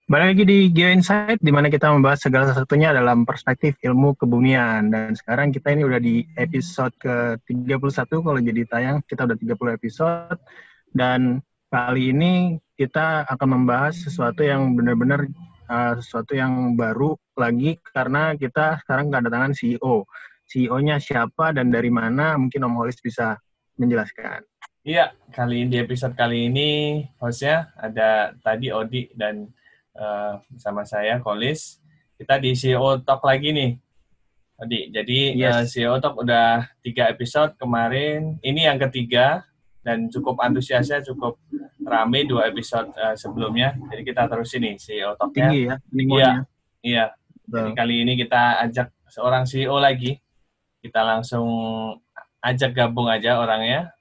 Balik lagi di Geo Insight, di mana kita membahas segala sesuatunya dalam perspektif ilmu kebumian. Dan sekarang kita ini udah di episode ke-31, kalau jadi tayang kita udah 30 episode. Dan kali ini kita akan membahas sesuatu yang benar-benar sesuatu yang baru lagi, karena kita sekarang kedatangan CEO. CEO-nya siapa dan dari mana, mungkin Om Holis bisa menjelaskan. Iya, di episode kali ini hostnya ada tadi Odi dan bersama saya Kolis. Kita di CEO Talk lagi nih, Odi. Jadi Yes. CEO Talk udah 3 episode kemarin, ini yang ketiga dan cukup antusiasnya, cukup rame 2 episode sebelumnya. Jadi kita terus ini CEO Talk-nya. Tinggi ya, peninggalannya. Iya. Jadi kali ini kita ajak seorang CEO lagi. Kita langsung ajak gabung aja orangnya.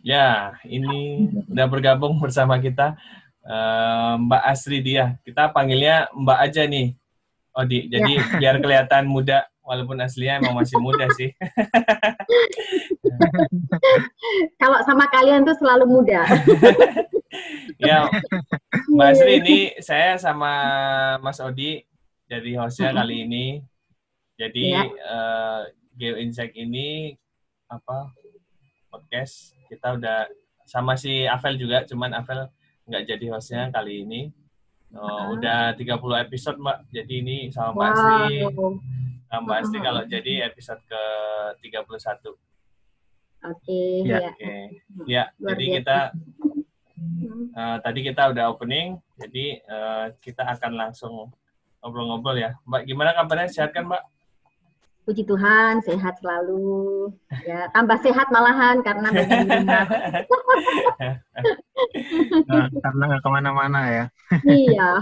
Ya, ini udah bergabung bersama kita Mbak Asri dia. Kita panggilnya Mbak aja nih, Odi. Jadi biar kelihatan muda, walaupun aslinya emang masih muda sih. Kalau sama kalian tuh selalu muda. Ya, Mbak Asri ini saya sama Mas Odi jadi hostnya kali ini. Jadi Geo Insight ini podcast kita udah sama si Avel juga, cuman Avel nggak jadi hostnya kali ini. Udah 30 episode Mbak, jadi ini sama Mbak Asri. Mbak Asri kalau jadi episode ke-31. Oke. Ya, jadi kita tadi kita udah opening, jadi kita akan langsung ngobrol-ngobrol ya. Mbak, gimana kabarnya? Sehat kan Mbak? Puji Tuhan, sehat selalu. Ya, tambah sehat malahan karena banyak di rumah. Karena nggak kemana-mana ya. Iya.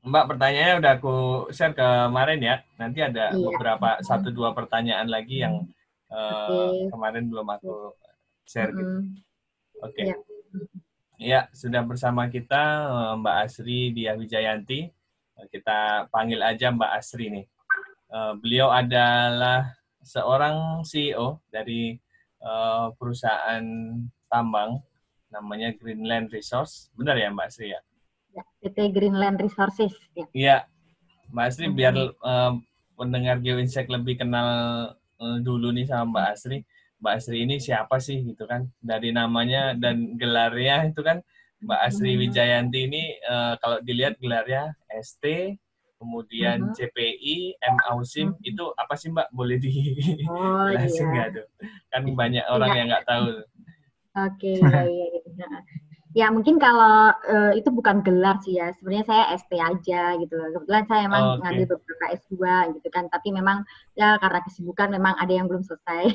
Mbak, pertanyaannya udah aku share kemarin ya. Nanti ada beberapa 1-2 pertanyaan lagi yang kemarin belum aku share gitu. Oke. Ya, sudah bersama kita Mbak Asri Dia Wijayanti. Kita panggil aja Mbak Asri nih. Beliau adalah seorang CEO dari perusahaan tambang namanya Greenland Resource. Benar ya Mbak Asri ya? PT Greenland Resources. Iya, Mbak Asri biar pendengar Geo Insight lebih kenal dulu nih sama Mbak Asri. Mbak Asri ini siapa sih gitu kan? Dari namanya dan gelarnya itu kan Mbak Asri Wijayanti ini kalau dilihat gelarnya ST, kemudian CPI, MAusim, itu apa sih Mbak? Boleh dijelasin nggak tuh? Kan banyak orang yang nggak tahu. Oke, iya. Ya mungkin kalau itu bukan gelar sih ya, sebenarnya saya ST aja gitu. Kebetulan saya emang ngambil beberapa S2 gitu kan, tapi memang ya karena kesibukan memang ada yang belum selesai.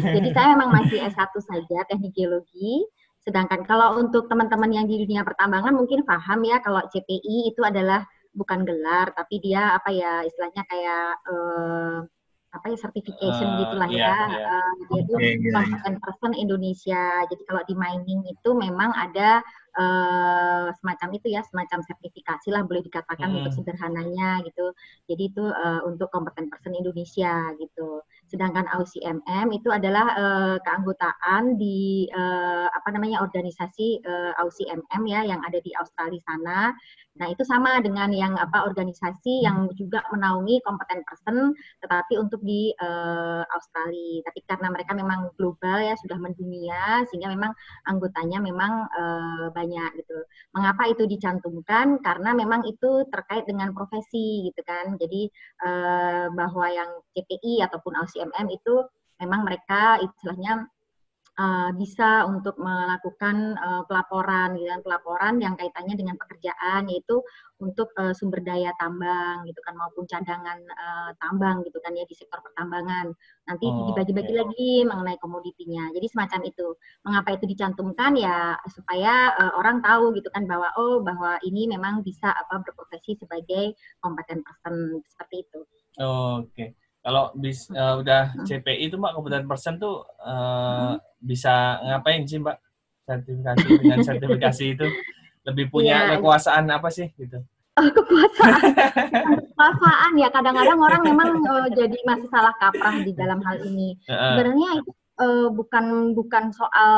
Jadi saya memang masih S1 saja, teknik geologi. Sedangkan kalau untuk teman-teman yang di dunia pertambangan mungkin paham ya, kalau CPI itu adalah bukan gelar, tapi dia istilahnya kayak certification gitulah ya. Dia itu competent person Indonesia. Jadi kalau di mining itu memang ada semacam itu ya, semacam sertifikasi lah boleh dikatakan untuk sederhananya gitu. Jadi itu untuk competent person Indonesia gitu. Sedangkan AUCMM itu adalah keanggotaan di organisasi AUCMM ya yang ada di Australia sana. Nah, itu sama dengan yang organisasi yang juga menaungi competent person tetapi untuk di Australia. Tapi karena mereka memang global ya, sudah mendunia sehingga memang anggotanya memang banyak gitu. Mengapa itu dicantumkan? Karena memang itu terkait dengan profesi gitu kan. Jadi bahwa yang CPI ataupun AUCMM itu memang mereka istilahnya bisa untuk melakukan pelaporan gitu kan, pelaporan yang kaitannya dengan pekerjaan, yaitu untuk sumber daya tambang gitu kan, maupun cadangan tambang gitu kan ya di sektor pertambangan. Nanti dibagi-bagi lagi mengenai komoditinya. Jadi semacam itu. Mengapa itu dicantumkan ya supaya orang tahu gitu kan bahwa bahwa ini memang bisa berprofesi sebagai competent person seperti itu. Oke. Kalau udah CPI itu Mbak, competent person tuh bisa ngapain sih Mbak? Sertifikasi dengan sertifikasi itu lebih punya kekuasaan apa sih gitu? Kekuasaan ya, kadang-kadang orang memang jadi masih salah kaprah di dalam hal ini. Sebenarnya itu bukan soal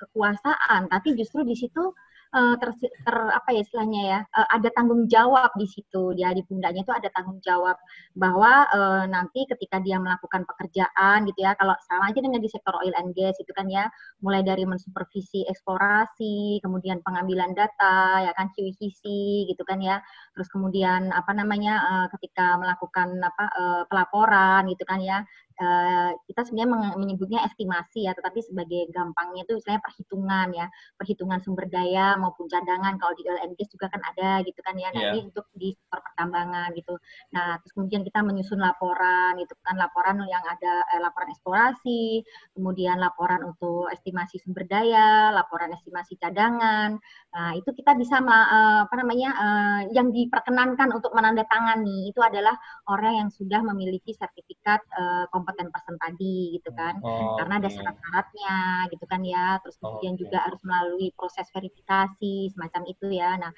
kekuasaan, tapi justru di situ apa ya istilahnya ya, ada tanggung jawab di situ, dia di pundaknya itu ada tanggung jawab bahwa nanti ketika dia melakukan pekerjaan gitu ya, kalau sama aja dengan di sektor oil and gas itu kan ya, mulai dari mensupervisi eksplorasi, kemudian pengambilan data ya kan, QCC gitu kan ya, terus kemudian apa namanya ketika melakukan pelaporan gitu kan ya, kita sebenarnya menyebutnya estimasi ya, tetapi sebagai gampangnya itu misalnya perhitungan ya, perhitungan sumber daya maupun cadangan. Kalau di oil and gas juga kan ada gitu kan ya. Nah, ini untuk di sektor pertambangan gitu. Nah, terus kemudian kita menyusun laporan itu kan, laporan yang ada laporan eksplorasi, kemudian laporan untuk estimasi sumber daya, laporan estimasi cadangan. Nah, itu kita bisa yang diperkenankan untuk menandatangani itu adalah orang yang sudah memiliki sertifikat kompeten person tadi gitu kan, karena ada syarat-syaratnya gitu kan ya, terus kemudian juga harus melalui proses verifikasi semacam itu ya. Nah,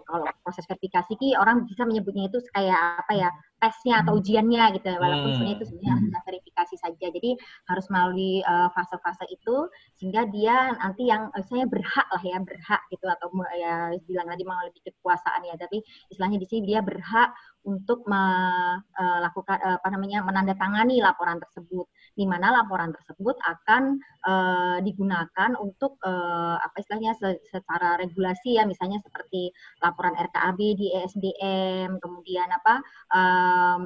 kalau proses verifikasi orang bisa menyebutnya itu kayak apa ya, tesnya atau ujiannya gitu ya, walaupun sebenarnya itu sebenarnya hanya verifikasi saja. Jadi harus melalui fase-fase itu sehingga dia nanti yang saya berhak gitu, atau ya bilang tadi mau lebih kekuasaan ya, tapi istilahnya di sini dia berhak untuk melakukan menandatangani laporan tersebut, di mana laporan tersebut akan digunakan untuk istilahnya secara regulasi ya, misalnya seperti laporan RKAB di ESDM, kemudian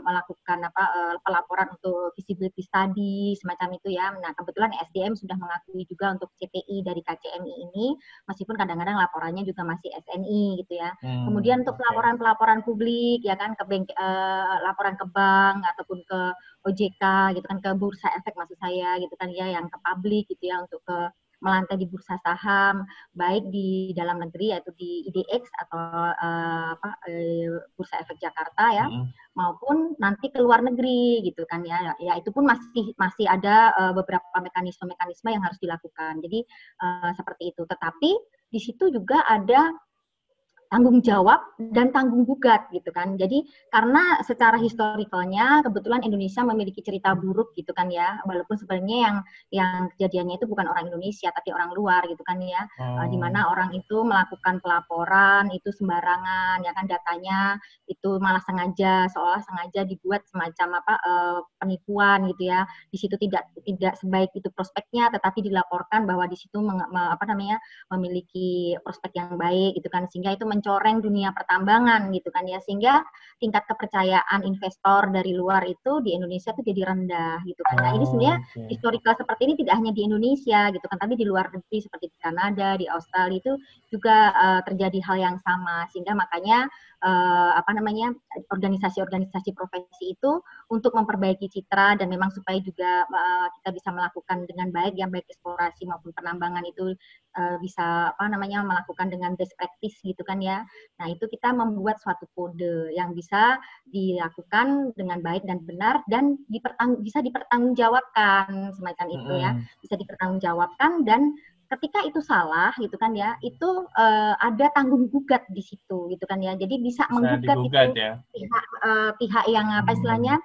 melakukan pelaporan untuk feasibility study semacam itu ya. Nah, kebetulan ESDM sudah mengakui juga untuk CPI dari KCMI ini, meskipun kadang-kadang laporannya juga masih SNI gitu ya. Kemudian untuk pelaporan publik ya kan, laporan ke bank ataupun ke OJK gitu kan, ke bursa efek maksud saya gitu kan ya, yang ke publik gitu ya, untuk ke melantai di bursa saham baik di dalam negeri yaitu di IDX atau bursa efek Jakarta ya, maupun nanti ke luar negeri gitu kan ya. Ya itu pun masih ada beberapa mekanisme yang harus dilakukan. Jadi seperti itu. Tetapi di situ juga ada tanggung jawab dan tanggung gugat gitu kan. Jadi karena secara historikalnya kebetulan Indonesia memiliki cerita buruk gitu kan ya, walaupun sebenarnya yang kejadiannya itu bukan orang Indonesia tapi orang luar gitu kan ya, di mana orang itu melakukan pelaporan itu sembarangan ya kan, datanya itu malah seolah sengaja dibuat semacam penipuan gitu ya. Di situ tidak sebaik itu prospeknya, tetapi dilaporkan bahwa di situ memiliki prospek yang baik gitu kan, sehingga itu mencoreng dunia pertambangan gitu kan ya, sehingga tingkat kepercayaan investor dari luar itu di Indonesia itu jadi rendah gitu kan. Nah, ini sebenarnya historical seperti ini tidak hanya di Indonesia gitu kan, tapi di luar negeri seperti di Kanada, di Australia itu juga terjadi hal yang sama, sehingga makanya organisasi-organisasi profesi itu untuk memperbaiki citra dan memang supaya juga kita bisa melakukan dengan baik yang baik eksplorasi maupun penambangan itu bisa melakukan dengan best practice gitu kan ya. Nah, itu kita membuat suatu kode yang bisa dilakukan dengan baik dan benar dan bisa dipertanggungjawabkan semacam itu ya. Bisa dipertanggungjawabkan, dan ketika itu salah gitu kan ya, itu ada tanggung gugat di situ gitu kan ya. Jadi bisa menggugat itu ya, pihak yang istilahnya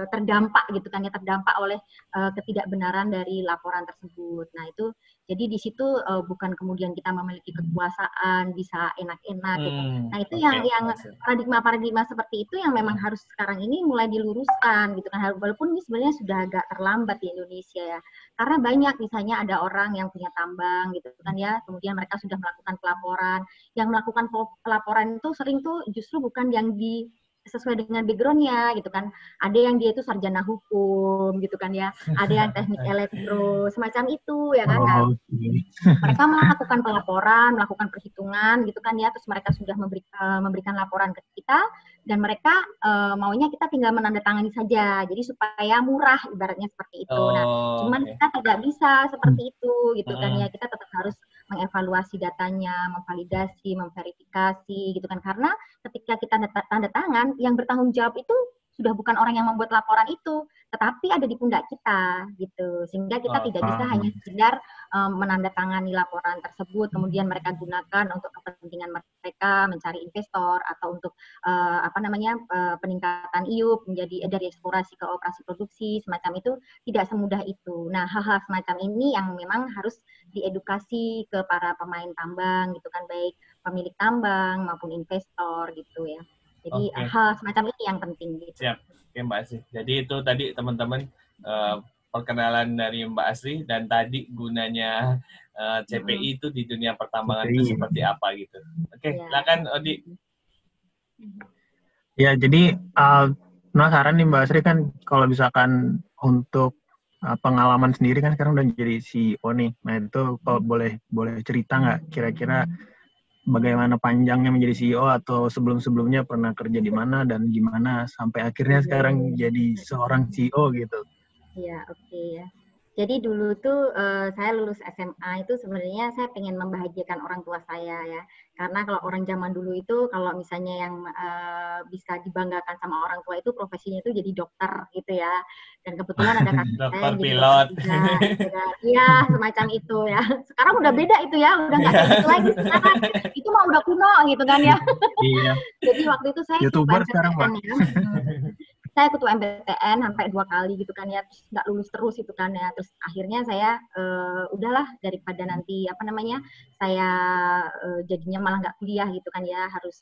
terdampak gitu kan ya, terdampak oleh ketidakbenaran dari laporan tersebut. Nah, itu jadi di situ bukan kemudian kita memiliki kekuasaan bisa enak-enak gitu. Nah, itu yang paradigma seperti itu yang memang harus sekarang ini mulai diluruskan gitu kan, walaupun ini sebenarnya sudah agak terlambat di Indonesia ya. Karena banyak misalnya ada orang yang punya tambang gitu kan ya, kemudian mereka sudah melakukan pelaporan. Yang melakukan pelaporan itu sering tuh justru bukan yang sesuai dengan background-nya gitu kan. Ada yang dia itu sarjana hukum gitu kan ya, ada yang teknik elektro, semacam itu ya kan. Nah, mereka melakukan pelaporan, melakukan perhitungan gitu kan ya, terus mereka sudah memberikan laporan ke kita, dan mereka maunya kita tinggal menandatangani saja, jadi supaya murah ibaratnya seperti itu. Nah, cuman kita tidak bisa seperti itu gitu kan ya, kita tetap harus mengevaluasi datanya, memvalidasi, memverifikasi gitu kan, karena ketika kita tanda tangan, yang bertanggung jawab itu sudah bukan orang yang membuat laporan itu, tetapi ada di pundak kita gitu, sehingga kita tidak bisa hanya sekedar menandatangani laporan tersebut kemudian mereka gunakan untuk kepentingan mereka mencari investor atau untuk peningkatan IUP menjadi dari eksplorasi ke operasi produksi semacam itu, tidak semudah itu. Nah, hal-hal semacam ini yang memang harus diedukasi ke para pemain tambang gitu kan, baik pemilik tambang maupun investor gitu ya. Jadi hal semacam ini yang penting gitu. Siap. Oke Mbak Asri. Jadi itu tadi teman-teman perkenalan dari Mbak Asri dan tadi gunanya CPI itu di dunia pertambangan itu seperti apa gitu. Oke, silakan Odi. Ya, jadi penasaran nih Mbak Asri kan kalau misalkan untuk pengalaman sendiri kan sekarang udah jadi CEO nih. Nah itu kalau boleh cerita nggak kira-kira bagaimana panjangnya menjadi CEO atau sebelum-sebelumnya pernah kerja di mana dan gimana sampai akhirnya sekarang jadi seorang CEO gitu. Iya, oke ya. Jadi dulu tuh saya lulus SMA itu sebenarnya saya pengen membahagiakan orang tua saya ya. Karena kalau orang zaman dulu itu kalau misalnya yang bisa dibanggakan sama orang tua itu profesinya itu jadi dokter gitu ya. Dan kebetulan ada kakak saya yang jadi pilot juga. Iya, semacam itu ya. Sekarang udah beda itu ya, udah nggak kayak gitu lagi sekarang. Itu mah udah kuno gitu kan ya. Iya. Jadi waktu itu saya YouTuber sekarang Pak. ya. Saya ketua MPTN sampai 2 kali gitu kan ya, terus nggak lulus terus itu kan ya, terus akhirnya saya udahlah daripada nanti saya jadinya malah nggak kuliah gitu kan ya, harus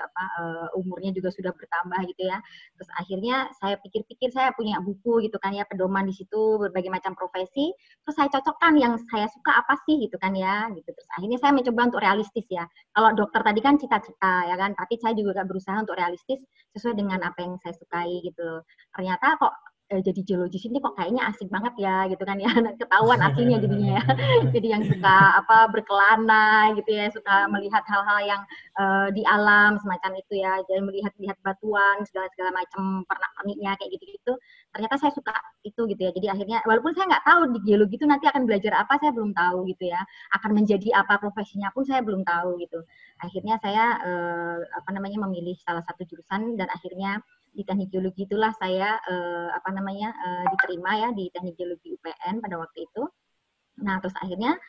umurnya juga sudah bertambah gitu ya, terus akhirnya saya pikir-pikir, saya punya buku gitu kan ya, pedoman di situ berbagai macam profesi, terus saya cocokkan yang saya suka apa sih gitu kan ya, gitu, terus akhirnya saya mencoba untuk realistis ya, kalau dokter tadi kan cita-cita ya kan, tapi saya juga berusaha untuk realistis sesuai dengan apa yang saya sukai gitu. Ternyata kok jadi geologis ini kok kayaknya asik banget ya gitu kan ya, ketahuan aslinya jadinya ya. Jadi yang suka berkelana gitu ya, suka melihat hal-hal yang di alam semacam itu ya, jadi melihat batuan segala macam pernak-perniknya kayak gitu-gitu. Ternyata saya suka itu gitu ya. Jadi akhirnya walaupun saya nggak tahu di geologi itu nanti akan belajar apa, saya belum tahu gitu ya. Akan menjadi apa profesinya pun saya belum tahu gitu. Akhirnya saya memilih salah satu jurusan dan akhirnya di teknik geologi itulah saya diterima ya di teknik geologi UPN pada waktu itu. Nah terus akhirnya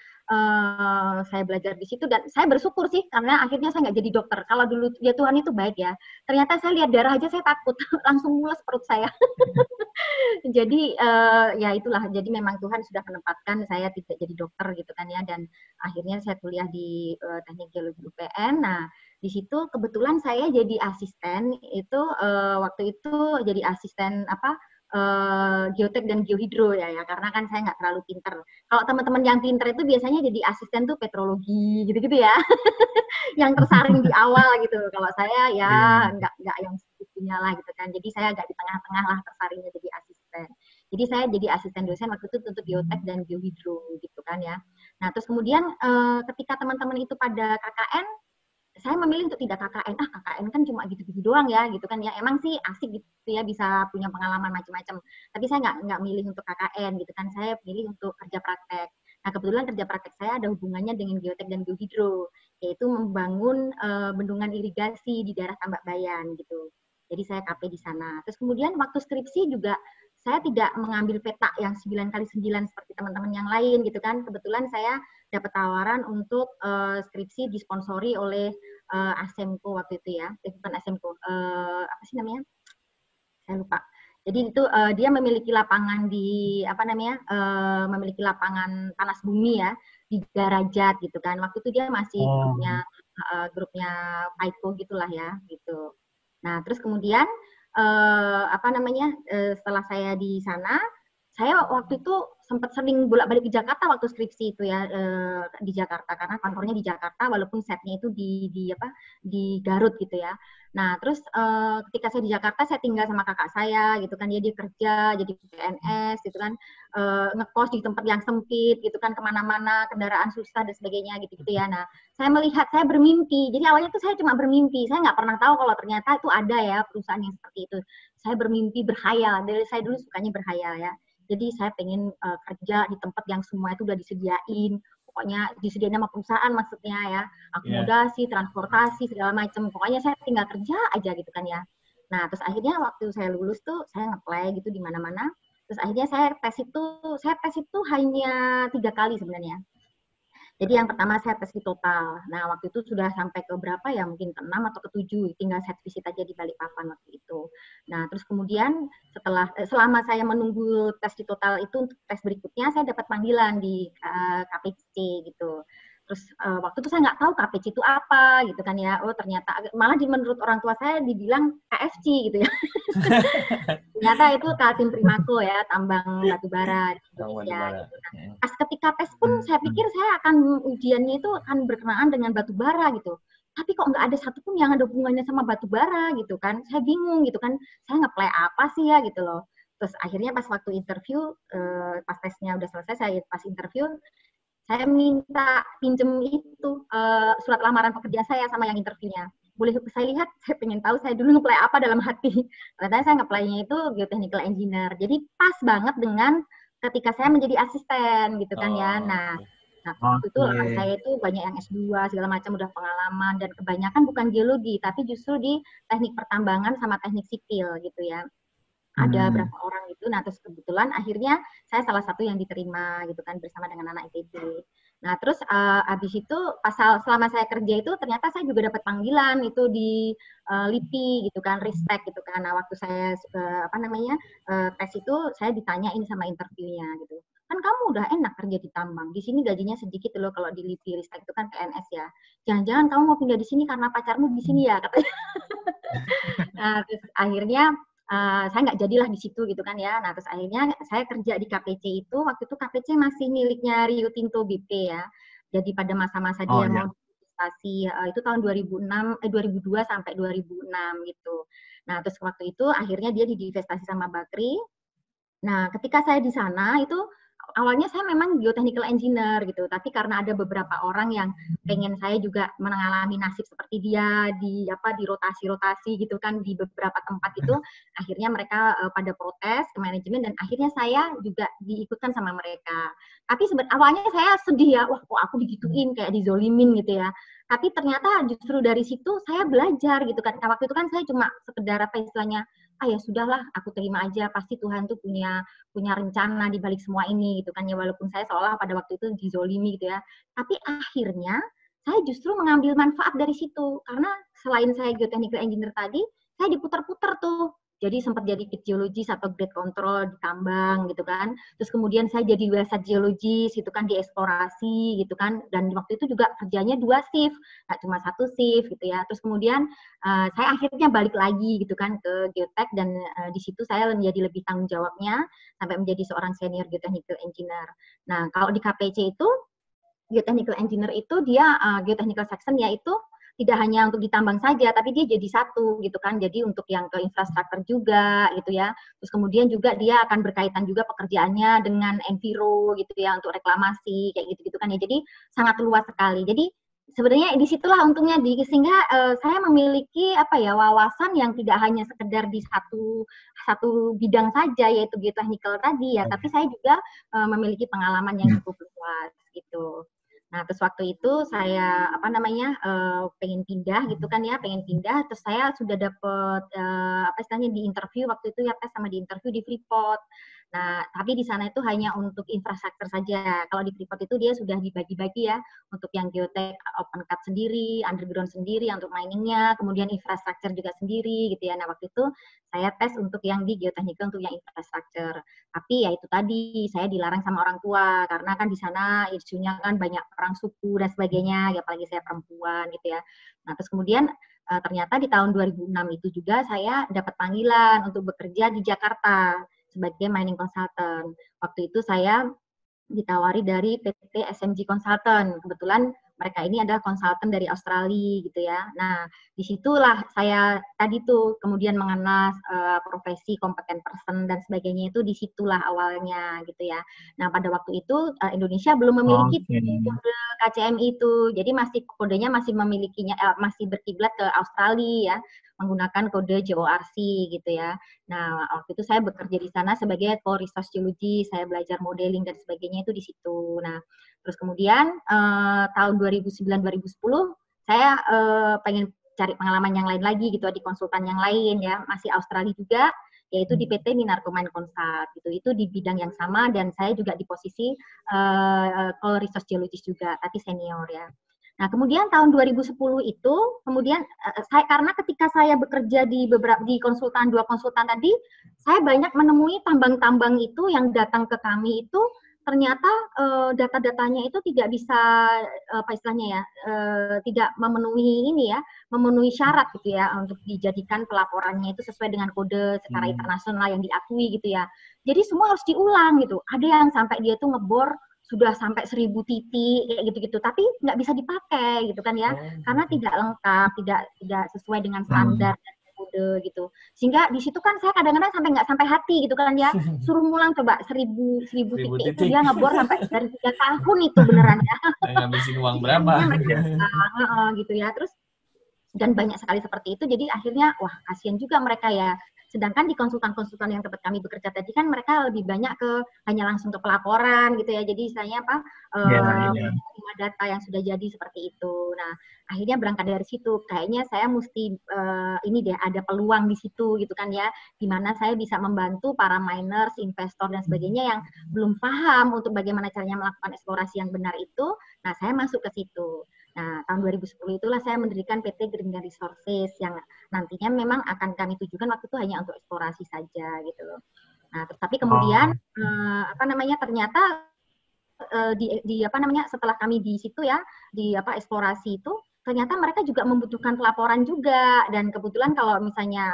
saya belajar di situ dan saya bersyukur sih karena akhirnya saya nggak jadi dokter. Kalau dulu ya Tuhan itu baik ya. Ternyata saya lihat darah aja saya takut, langsung mules perut saya. Jadi ya itulah. Jadi memang Tuhan sudah menempatkan saya tidak jadi dokter gitu kan ya. Dan akhirnya saya kuliah di teknik geologi UPN. Nah di situ kebetulan saya jadi asisten itu waktu itu jadi asisten geotek dan geohidro ya karena kan saya nggak terlalu pinter. Kalau teman-teman yang pinter itu biasanya jadi asisten tuh petrologi gitu-gitu ya, yang tersaring di awal gitu. Kalau saya ya nggak yang segitunya lah gitu kan. Jadi saya agak di tengah-tengah lah tersaringnya jadi asisten. Jadi saya jadi asisten dosen waktu itu untuk geotek dan geohidro gitu kan ya. Nah terus kemudian ketika teman-teman itu pada KKN, saya memilih untuk tidak KKN. KKN kan cuma gitu-gitu doang ya, gitu kan ya. Emang sih asik gitu ya, bisa punya pengalaman macam-macam. Tapi saya nggak milih untuk KKN gitu kan. Saya pilih untuk kerja praktek. Nah kebetulan kerja praktek saya ada hubungannya dengan geotek dan geohidro, yaitu membangun bendungan irigasi di daerah Tambak Bayan gitu. Jadi saya KP di sana. Terus kemudian waktu skripsi juga saya tidak mengambil peta yang 9x9 seperti teman-teman yang lain gitu kan. Kebetulan saya dapat tawaran untuk skripsi disponsori oleh Asemco waktu itu ya. Bukan Asemco, apa sih namanya? Saya lupa. Jadi itu dia memiliki lapangan memiliki lapangan panas bumi ya di Darajat gitu kan. Waktu itu dia masih grupnya Paiko gitulah ya gitu. Nah terus kemudian setelah saya di sana, saya waktu itu sempat sering bolak-balik ke Jakarta waktu skripsi itu ya, di Jakarta karena kantornya di Jakarta walaupun setnya itu di Garut gitu ya. Nah terus ketika saya di Jakarta saya tinggal sama kakak saya gitu kan, dia kerja jadi PNS gitu kan, ngekos di tempat yang sempit gitu kan, kemana-mana kendaraan susah dan sebagainya gitu ya. Nah saya bermimpi, jadi awalnya tuh saya cuma bermimpi, saya nggak pernah tahu kalau ternyata itu ada ya perusahaan yang seperti itu. Saya bermimpi, berkhayal, dari saya dulu sukanya berkhayal ya. Jadi saya pengen kerja di tempat yang semua itu udah disediain, pokoknya disediain sama perusahaan maksudnya ya, akomodasi, transportasi, segala macam. Pokoknya saya tinggal kerja aja gitu kan ya. Nah terus akhirnya waktu saya lulus tuh saya nge-apply gitu di mana-mana. Terus akhirnya saya tes itu hanya 3 kali sebenarnya. Jadi yang pertama saya tes di total. Nah, waktu itu sudah sampai ke berapa ya, mungkin ke 6 atau ke 7, tinggal set visit aja di Balikpapan waktu itu. Nah, terus kemudian selama saya menunggu tes di total itu, untuk tes berikutnya saya dapat panggilan di KPC gitu. Terus waktu itu saya nggak tahu KPC itu apa gitu kan ya. Oh ternyata malah menurut orang tua saya dibilang KFC gitu ya. Ternyata itu Kaltim Primaco ya, tambang batubara di Indonesia. Gitu. Nah, pas ketika tes pun saya pikir saya akan ujiannya itu akan berkenaan dengan batubara gitu. Tapi kok nggak ada satupun yang ada hubungannya sama batubara gitu kan. Saya bingung gitu kan. Saya nge-play apa sih ya gitu loh. Terus akhirnya pas waktu interview, pas tesnya udah selesai, saya pas interview, saya minta pinjem itu surat lamaran pekerjaan saya sama yang interviewnya. Boleh saya lihat? Saya pengen tahu, saya dulu nge-play apa dalam hati. Ternyata saya nge-playnya itu geotechnical engineer. Jadi pas banget dengan ketika saya menjadi asisten gitu kan ya. Nah waktu itu saya itu banyak yang S2 segala macam, udah pengalaman, dan kebanyakan bukan geologi tapi justru di teknik pertambangan sama teknik sipil gitu ya. Ada berapa orang gitu. Nah, terus kebetulan akhirnya saya salah satu yang diterima gitu kan bersama dengan anak ITB. Nah, terus habis itu selama saya kerja itu ternyata saya juga dapat panggilan itu di LIPI gitu kan, Ristek gitu kan. Nah, waktu saya tes itu saya ditanyain sama interviewnya gitu. Kan kamu udah enak kerja di tambang. Di sini gajinya sedikit loh kalau di LIPI Ristek itu kan PNS ya. Jangan-jangan kamu mau pindah di sini karena pacarmu di sini ya katanya. Nah, terus akhirnya saya nggak jadilah di situ gitu kan ya. Nah, terus akhirnya saya kerja di KPC itu, waktu itu KPC masih miliknya Rio Tinto BP ya. Jadi pada masa-masa dia mau investasi itu tahun 2002 sampai 2006 gitu. Nah, terus waktu itu akhirnya dia divestasi sama Bakri. Nah, ketika saya di sana itu awalnya saya memang geotechnical engineer gitu, tapi karena ada beberapa orang yang pengen saya juga mengalami nasib seperti dia di rotasi-rotasi gitu kan di beberapa tempat itu, akhirnya mereka pada protes ke manajemen dan akhirnya saya juga diikutkan sama mereka. Tapi awalnya saya sedih ya, wah kok aku digituin kayak dizolimin gitu ya. Tapi ternyata justru dari situ saya belajar gitu kan. Waktu itu kan saya cuma sekedar apa istilahnya, ya sudahlah aku terima aja, pasti Tuhan tuh punya rencana di balik semua ini gitu kan ya, walaupun saya seolah pada waktu itu dizolimi gitu ya. Tapi akhirnya saya justru mengambil manfaat dari situ karena selain saya geotechnical engineer tadi, saya diputar-putar tuh. Jadi sempat jadi geologis atau grade control di tambang gitu kan. Terus kemudian saya jadi website geologis gitu kan di eksplorasi gitu kan. Dan waktu itu juga kerjanya 2 shift, nggak cuma 1 shift gitu ya. Terus kemudian saya akhirnya balik lagi gitu kan ke geotech dan di situ saya menjadi lebih tanggung jawabnya sampai menjadi seorang senior geotechnical engineer. Nah, kalau di KPC itu geotechnical engineer itu dia geotechnical section yaitu tidak hanya untuk ditambang saja, tapi dia jadi satu gitu kan. Jadi untuk yang ke infrastruktur juga gitu ya. Terus kemudian juga dia akan berkaitan juga pekerjaannya dengan enviro gitu ya untuk reklamasi kayak gitu-gitu kan ya. Jadi sangat luas sekali. Jadi sebenarnya disitulah untungnya sehingga saya memiliki wawasan yang tidak hanya sekedar di satu bidang saja yaitu geotechnical tadi ya, tapi saya juga memiliki pengalaman yang cukup luas gitu. Nah, terus waktu itu saya pengen pindah gitu kan ya, terus saya sudah dapet di interview waktu itu ya, tes sama di interview di Freeport. Nah, tapi di sana itu hanya untuk infrastruktur saja. Kalau di Freeport itu dia sudah dibagi-bagi ya, untuk yang geotech open cut sendiri, underground sendiri untuk miningnya, kemudian infrastruktur juga sendiri gitu ya. Nah, waktu itu saya tes untuk yang di geotechnical untuk yang infrastruktur. Tapi ya itu tadi, saya dilarang sama orang tua karena kan di sana isunya kan banyak perang suku dan sebagainya, ya apalagi saya perempuan gitu ya. Nah, terus kemudian ternyata di tahun 2006 itu juga saya dapat panggilan untuk bekerja di Jakarta sebagai mining consultant. Waktu itu saya ditawari dari PT SMG Consultant. Kebetulan mereka ini adalah konsultan dari Australia gitu ya. Nah, disitulah saya tadi tuh kemudian mengenal profesi kompeten person dan sebagainya itu disitulah awalnya gitu ya. Nah, pada waktu itu Indonesia belum memiliki kode KCM itu, jadi kodenya masih masih berkiblat ke Australia ya, menggunakan kode JORC gitu ya. Nah, waktu itu saya bekerja di sana sebagai core resource geology, saya belajar modeling dan sebagainya itu di situ. Nah, terus kemudian tahun 2009-2010 saya pengen cari pengalaman yang lain lagi gitu di konsultan yang lain ya, masih Australia juga. yaitu di PT Minarkomine Consult gitu. Itu di bidang yang sama dan saya juga di posisi Coal Resource Geologist juga, tapi senior ya. Nah, kemudian tahun 2010 itu, kemudian karena ketika saya bekerja di konsultan, 2 konsultan tadi, saya banyak menemui tambang-tambang itu yang datang ke kami itu ternyata data-datanya itu tidak bisa apa istilahnya ya, tidak memenuhi ini ya, memenuhi syarat gitu ya untuk dijadikan pelaporannya itu sesuai dengan kode secara internasional yang diakui gitu ya. Jadi semua harus diulang gitu. Ada yang sampai dia tuh ngebor sudah sampai 1000 titik kayak gitu-gitu, tapi nggak bisa dipakai gitu kan ya, karena tidak lengkap, tidak sesuai dengan standar dan kode gitu. Sehingga di situ kan saya kadang-kadang sampai nggak sampai hati gitu kan ya, suruh ngulang coba 1000 titik itu dia ngebor sampai dari 3 tahun itu beneran ya. Ngabisin uang berapa? Gitu ya, terus dan banyak sekali seperti itu, jadi akhirnya wah kasihan juga mereka ya. Sedangkan di konsultan-konsultan yang tempat kami bekerja tadi kan mereka lebih banyak ke hanya langsung ke pelaporan gitu ya. Jadi istilahnya apa? Menerima data yang sudah jadi seperti itu. Nah, akhirnya berangkat dari situ. Kayaknya saya mesti ini deh ada peluang di situ gitu kan ya. Di mana saya bisa membantu para miners, investor dan sebagainya yang belum paham untuk bagaimana caranya melakukan eksplorasi yang benar itu. Nah, saya masuk ke situ. Nah, tahun 2010 itulah saya mendirikan PT Green Resources yang nantinya memang akan kami tujukan waktu itu hanya untuk eksplorasi saja gitu loh. Nah, tapi kemudian ternyata di apa namanya setelah kami di situ ya di eksplorasi itu ternyata mereka juga membutuhkan pelaporan juga, dan kebetulan kalau misalnya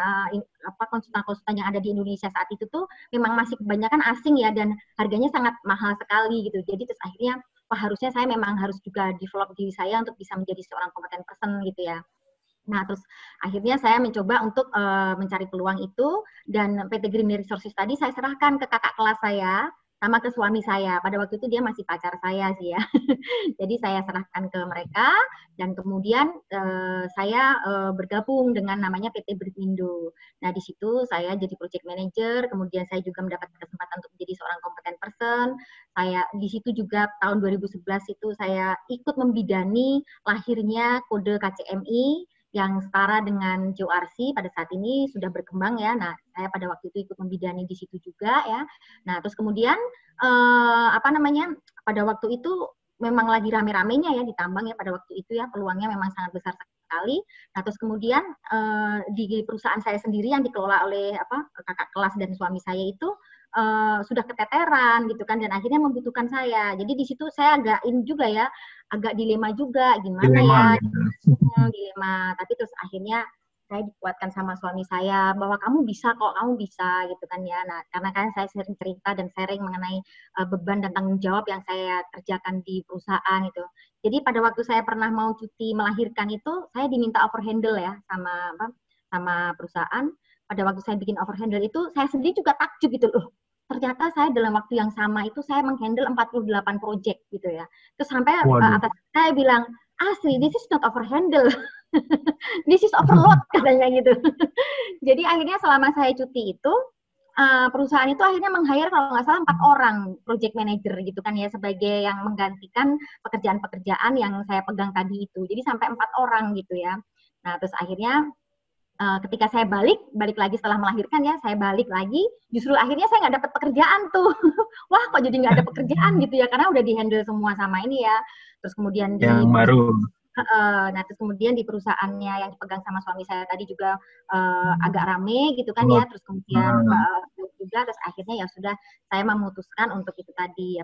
konsultan-konsultan yang ada di Indonesia saat itu tuh memang masih kebanyakan asing ya dan harganya sangat mahal sekali gitu. Jadi terus akhirnya harusnya saya memang harus juga develop diri saya untuk bisa menjadi seorang competent person gitu ya. Nah, terus akhirnya saya mencoba untuk mencari peluang itu, dan PT Green Resources tadi saya serahkan ke kakak kelas saya sama ke suami saya. Pada waktu itu dia masih pacar saya sih ya. Jadi saya serahkan ke mereka, dan kemudian saya bergabung dengan namanya PT Brindo. Nah, di situ saya jadi project manager, kemudian saya juga mendapat kesempatan untuk menjadi seorang competent person. Saya di situ juga tahun 2011 itu saya ikut membidani lahirnya kode KCMI yang setara dengan JORC pada saat ini sudah berkembang ya. Nah, saya pada waktu itu ikut membidani di situ juga ya. Nah, terus kemudian pada waktu itu memang lagi rame-ramenya ya di tambang ya pada waktu itu ya, peluangnya memang sangat besar sekali. Nah, terus kemudian di perusahaan saya sendiri yang dikelola oleh kakak kelas dan suami saya itu sudah keteteran gitu kan, dan akhirnya membutuhkan saya. Jadi di situ saya agak dilema juga gimana dilema. Tapi terus akhirnya saya dikuatkan sama suami saya bahwa kamu bisa gitu kan ya. Nah, karena kan saya sering cerita dan sharing mengenai beban dan tanggung jawab yang saya kerjakan di perusahaan itu. Jadi pada waktu saya pernah mau cuti melahirkan itu, saya diminta overhandle ya sama perusahaan. Pada waktu saya bikin overhandle itu, saya sendiri juga takjub gitu loh. Ternyata saya dalam waktu yang sama itu saya menghandle 48 project gitu ya. Terus sampai atas saya bilang, Asri, this is not overhandle. This is overload katanya gitu. Jadi akhirnya selama saya cuti itu, perusahaan itu akhirnya meng-hire kalau nggak salah 4 orang project manager gitu kan ya, sebagai yang menggantikan pekerjaan-pekerjaan yang saya pegang tadi itu. Jadi sampai 4 orang gitu ya. Nah, terus akhirnya ketika saya balik lagi setelah melahirkan ya, saya balik lagi, justru akhirnya saya nggak dapat pekerjaan tuh. Wah, kok jadi nggak ada pekerjaan gitu ya, karena udah di-handle semua sama ini ya. Terus kemudian nah, terus kemudian di perusahaannya yang dipegang sama suami saya tadi juga agak rame gitu kan ya. Terus kemudian juga, terus akhirnya ya sudah saya memutuskan untuk itu tadi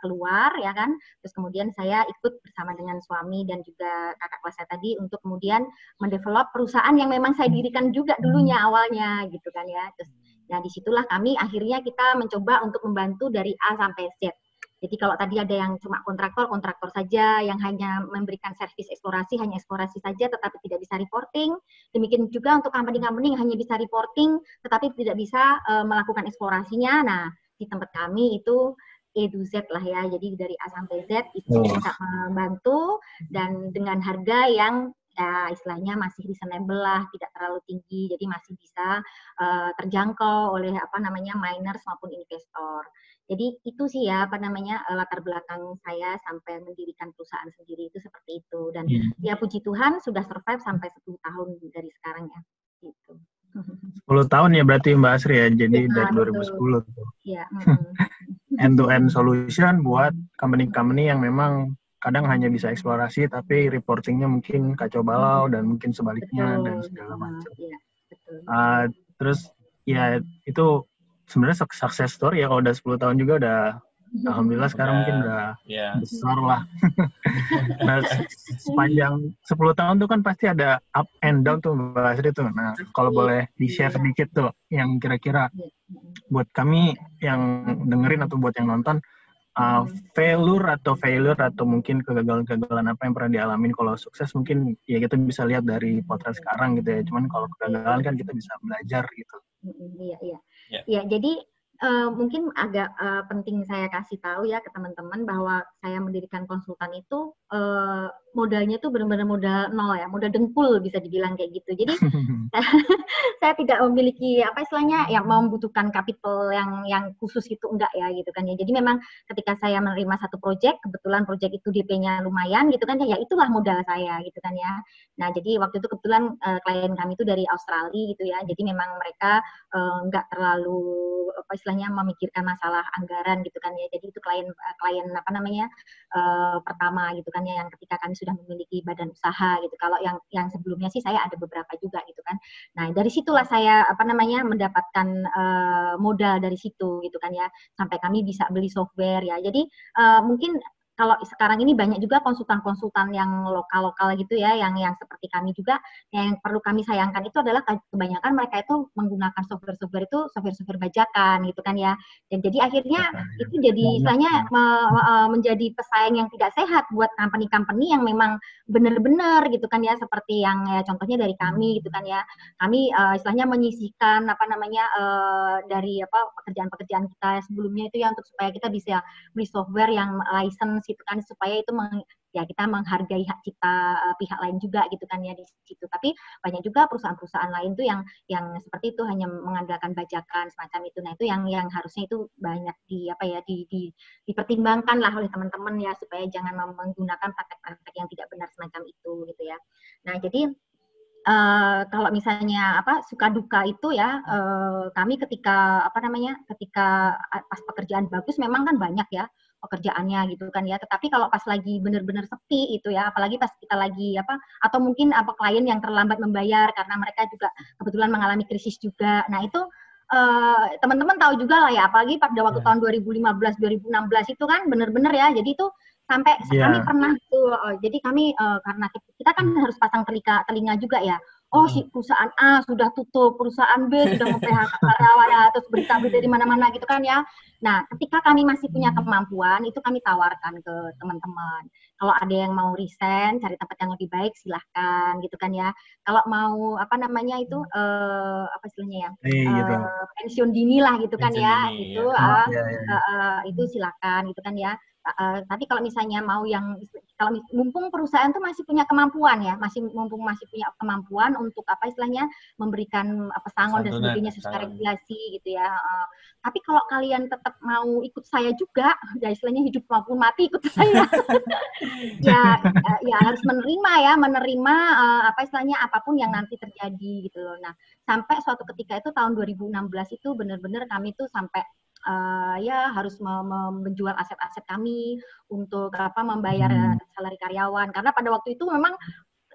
keluar ya kan. Terus kemudian saya ikut bersama dengan suami dan juga kakak kelas saya tadi untuk kemudian mendevelop perusahaan yang memang saya dirikan juga dulunya awalnya gitu kan ya. Terus nah disitulah kami akhirnya kita mencoba untuk membantu dari A sampai Z. Jadi kalau tadi ada yang cuma kontraktor saja, yang hanya memberikan servis eksplorasi, hanya eksplorasi saja tetapi tidak bisa reporting. Demikian juga untuk company-company yang hanya bisa reporting tetapi tidak bisa melakukan eksplorasinya. Nah, di tempat kami itu A to Z lah ya. Jadi dari A sampai Z itu bisa membantu, dan dengan harga yang ya istilahnya masih reasonable lah, tidak terlalu tinggi, jadi masih bisa terjangkau oleh miners maupun investor. Jadi itu sih ya latar belakang saya sampai mendirikan perusahaan sendiri itu seperti itu, dan ya puji Tuhan sudah survive sampai 10 tahun dari sekarang ya gitu. 10 tahun ya berarti Mbak Asri ya, jadi dari 2010 tuh. Iya. End-to-end solution buat company-company yang memang kadang hanya bisa eksplorasi, tapi reportingnya mungkin kacau balau dan mungkin sebaliknya dan segala macam. Iya, betul. Terus ya itu sebenarnya success story ya, kalau udah 10 tahun juga udah alhamdulillah sekarang mungkin udah besar lah. Nah, sepanjang 10 tahun tuh kan pasti ada up and down tuh Mbak Asri tuh. Nah, kalau boleh di-share sedikit tuh yang kira-kira buat kami yang dengerin atau buat yang nonton, failure atau mungkin kegagalan-kegagalan apa yang pernah dialamin. Kalau sukses mungkin ya kita bisa lihat dari potret sekarang gitu ya. Cuman kalau kegagalan kan kita bisa belajar gitu. Iya, jadi mungkin agak penting saya kasih tahu ya ke teman-teman bahwa saya mendirikan konsultan itu modalnya tuh benar-benar modal nol ya, modal dengkul bisa dibilang kayak gitu. Jadi saya tidak memiliki apa istilahnya yang membutuhkan capital yang khusus itu, enggak ya gitu kan ya. Jadi memang ketika saya menerima satu proyek, kebetulan proyek itu DP-nya lumayan gitu kan ya, itulah modal saya gitu kan ya. Nah, jadi waktu itu kebetulan klien kami itu dari Australia gitu ya. Jadi memang mereka enggak terlalu apa istilahnya memikirkan masalah anggaran gitu kan ya. Jadi itu klien apa namanya pertama gitu kan ya, yang ketika kami sudah memiliki badan usaha gitu. Kalau yang sebelumnya sih saya ada beberapa juga gitu kan. Nah, dari situlah saya apa namanya mendapatkan modal dari situ gitu kan ya, sampai kami bisa beli software ya. Jadi mungkin kalau sekarang ini banyak juga konsultan-konsultan yang lokal-lokal gitu ya, yang seperti kami juga, yang perlu kami sayangkan itu adalah kebanyakan mereka itu menggunakan software-software itu software-software bajakan gitu kan ya. Dan jadi akhirnya itu jadi istilahnya menjadi pesaing yang tidak sehat buat company-company yang memang benar-benar gitu kan ya, seperti yang ya contohnya dari kami gitu kan ya. Kami istilahnya menyisihkan apa namanya dari apa pekerjaan-pekerjaan kita sebelumnya itu ya, untuk supaya kita bisa beli software yang license gitu kan, supaya itu ya kita menghargai hak cipta pihak lain juga gitu kan ya di situ. Tapi banyak juga perusahaan-perusahaan lain tuh yang seperti itu, hanya mengandalkan bajakan semacam itu. Nah, itu yang harusnya itu banyak dipertimbangkan lah oleh teman-teman ya, supaya jangan menggunakan praktek-praktek yang tidak benar semacam itu gitu ya. Nah, jadi kalau misalnya apa suka duka itu ya, kami ketika apa namanya ketika pas pekerjaan bagus memang kan banyak ya pekerjaannya gitu kan ya. Tetapi kalau pas lagi benar-benar sepi itu ya, apalagi pas kita lagi apa, atau mungkin apa klien yang terlambat membayar karena mereka juga kebetulan mengalami krisis juga. Nah, itu teman-teman tahu juga lah ya, apalagi pada waktu tahun 2015 2016 itu kan benar-benar ya. Jadi itu sampai kami pernah tuh, jadi kami karena kita kan harus pasang telinga juga ya. Oh, si perusahaan A sudah tutup, perusahaan B sudah mem-PHK karyawan ya, terus berita-berita di mana-mana gitu kan ya. Nah, ketika kami masih punya kemampuan, itu kami tawarkan ke teman-teman. Kalau ada yang mau resign, cari tempat yang lebih baik, silahkan gitu kan ya. Kalau mau apa namanya itu apa istilahnya ya, pensiun dini lah gitu kan ya, itu itu silakan gitu kan ya. Tapi kalau misalnya mau yang kalau mumpung perusahaan tuh masih punya kemampuan ya, mumpung masih punya kemampuan untuk apa istilahnya memberikan pesangon dan sebagainya sesuai regulasi gitu ya. Tapi kalau kalian tetap mau ikut saya juga, ya istilahnya hidup maupun mati ikut saya, ya harus menerima apa istilahnya apapun yang nanti terjadi gitu loh. Nah, sampai suatu ketika itu tahun 2016 itu benar-benar kami tuh sampai ya harus menjual aset-aset kami untuk apa membayar salari karyawan, karena pada waktu itu memang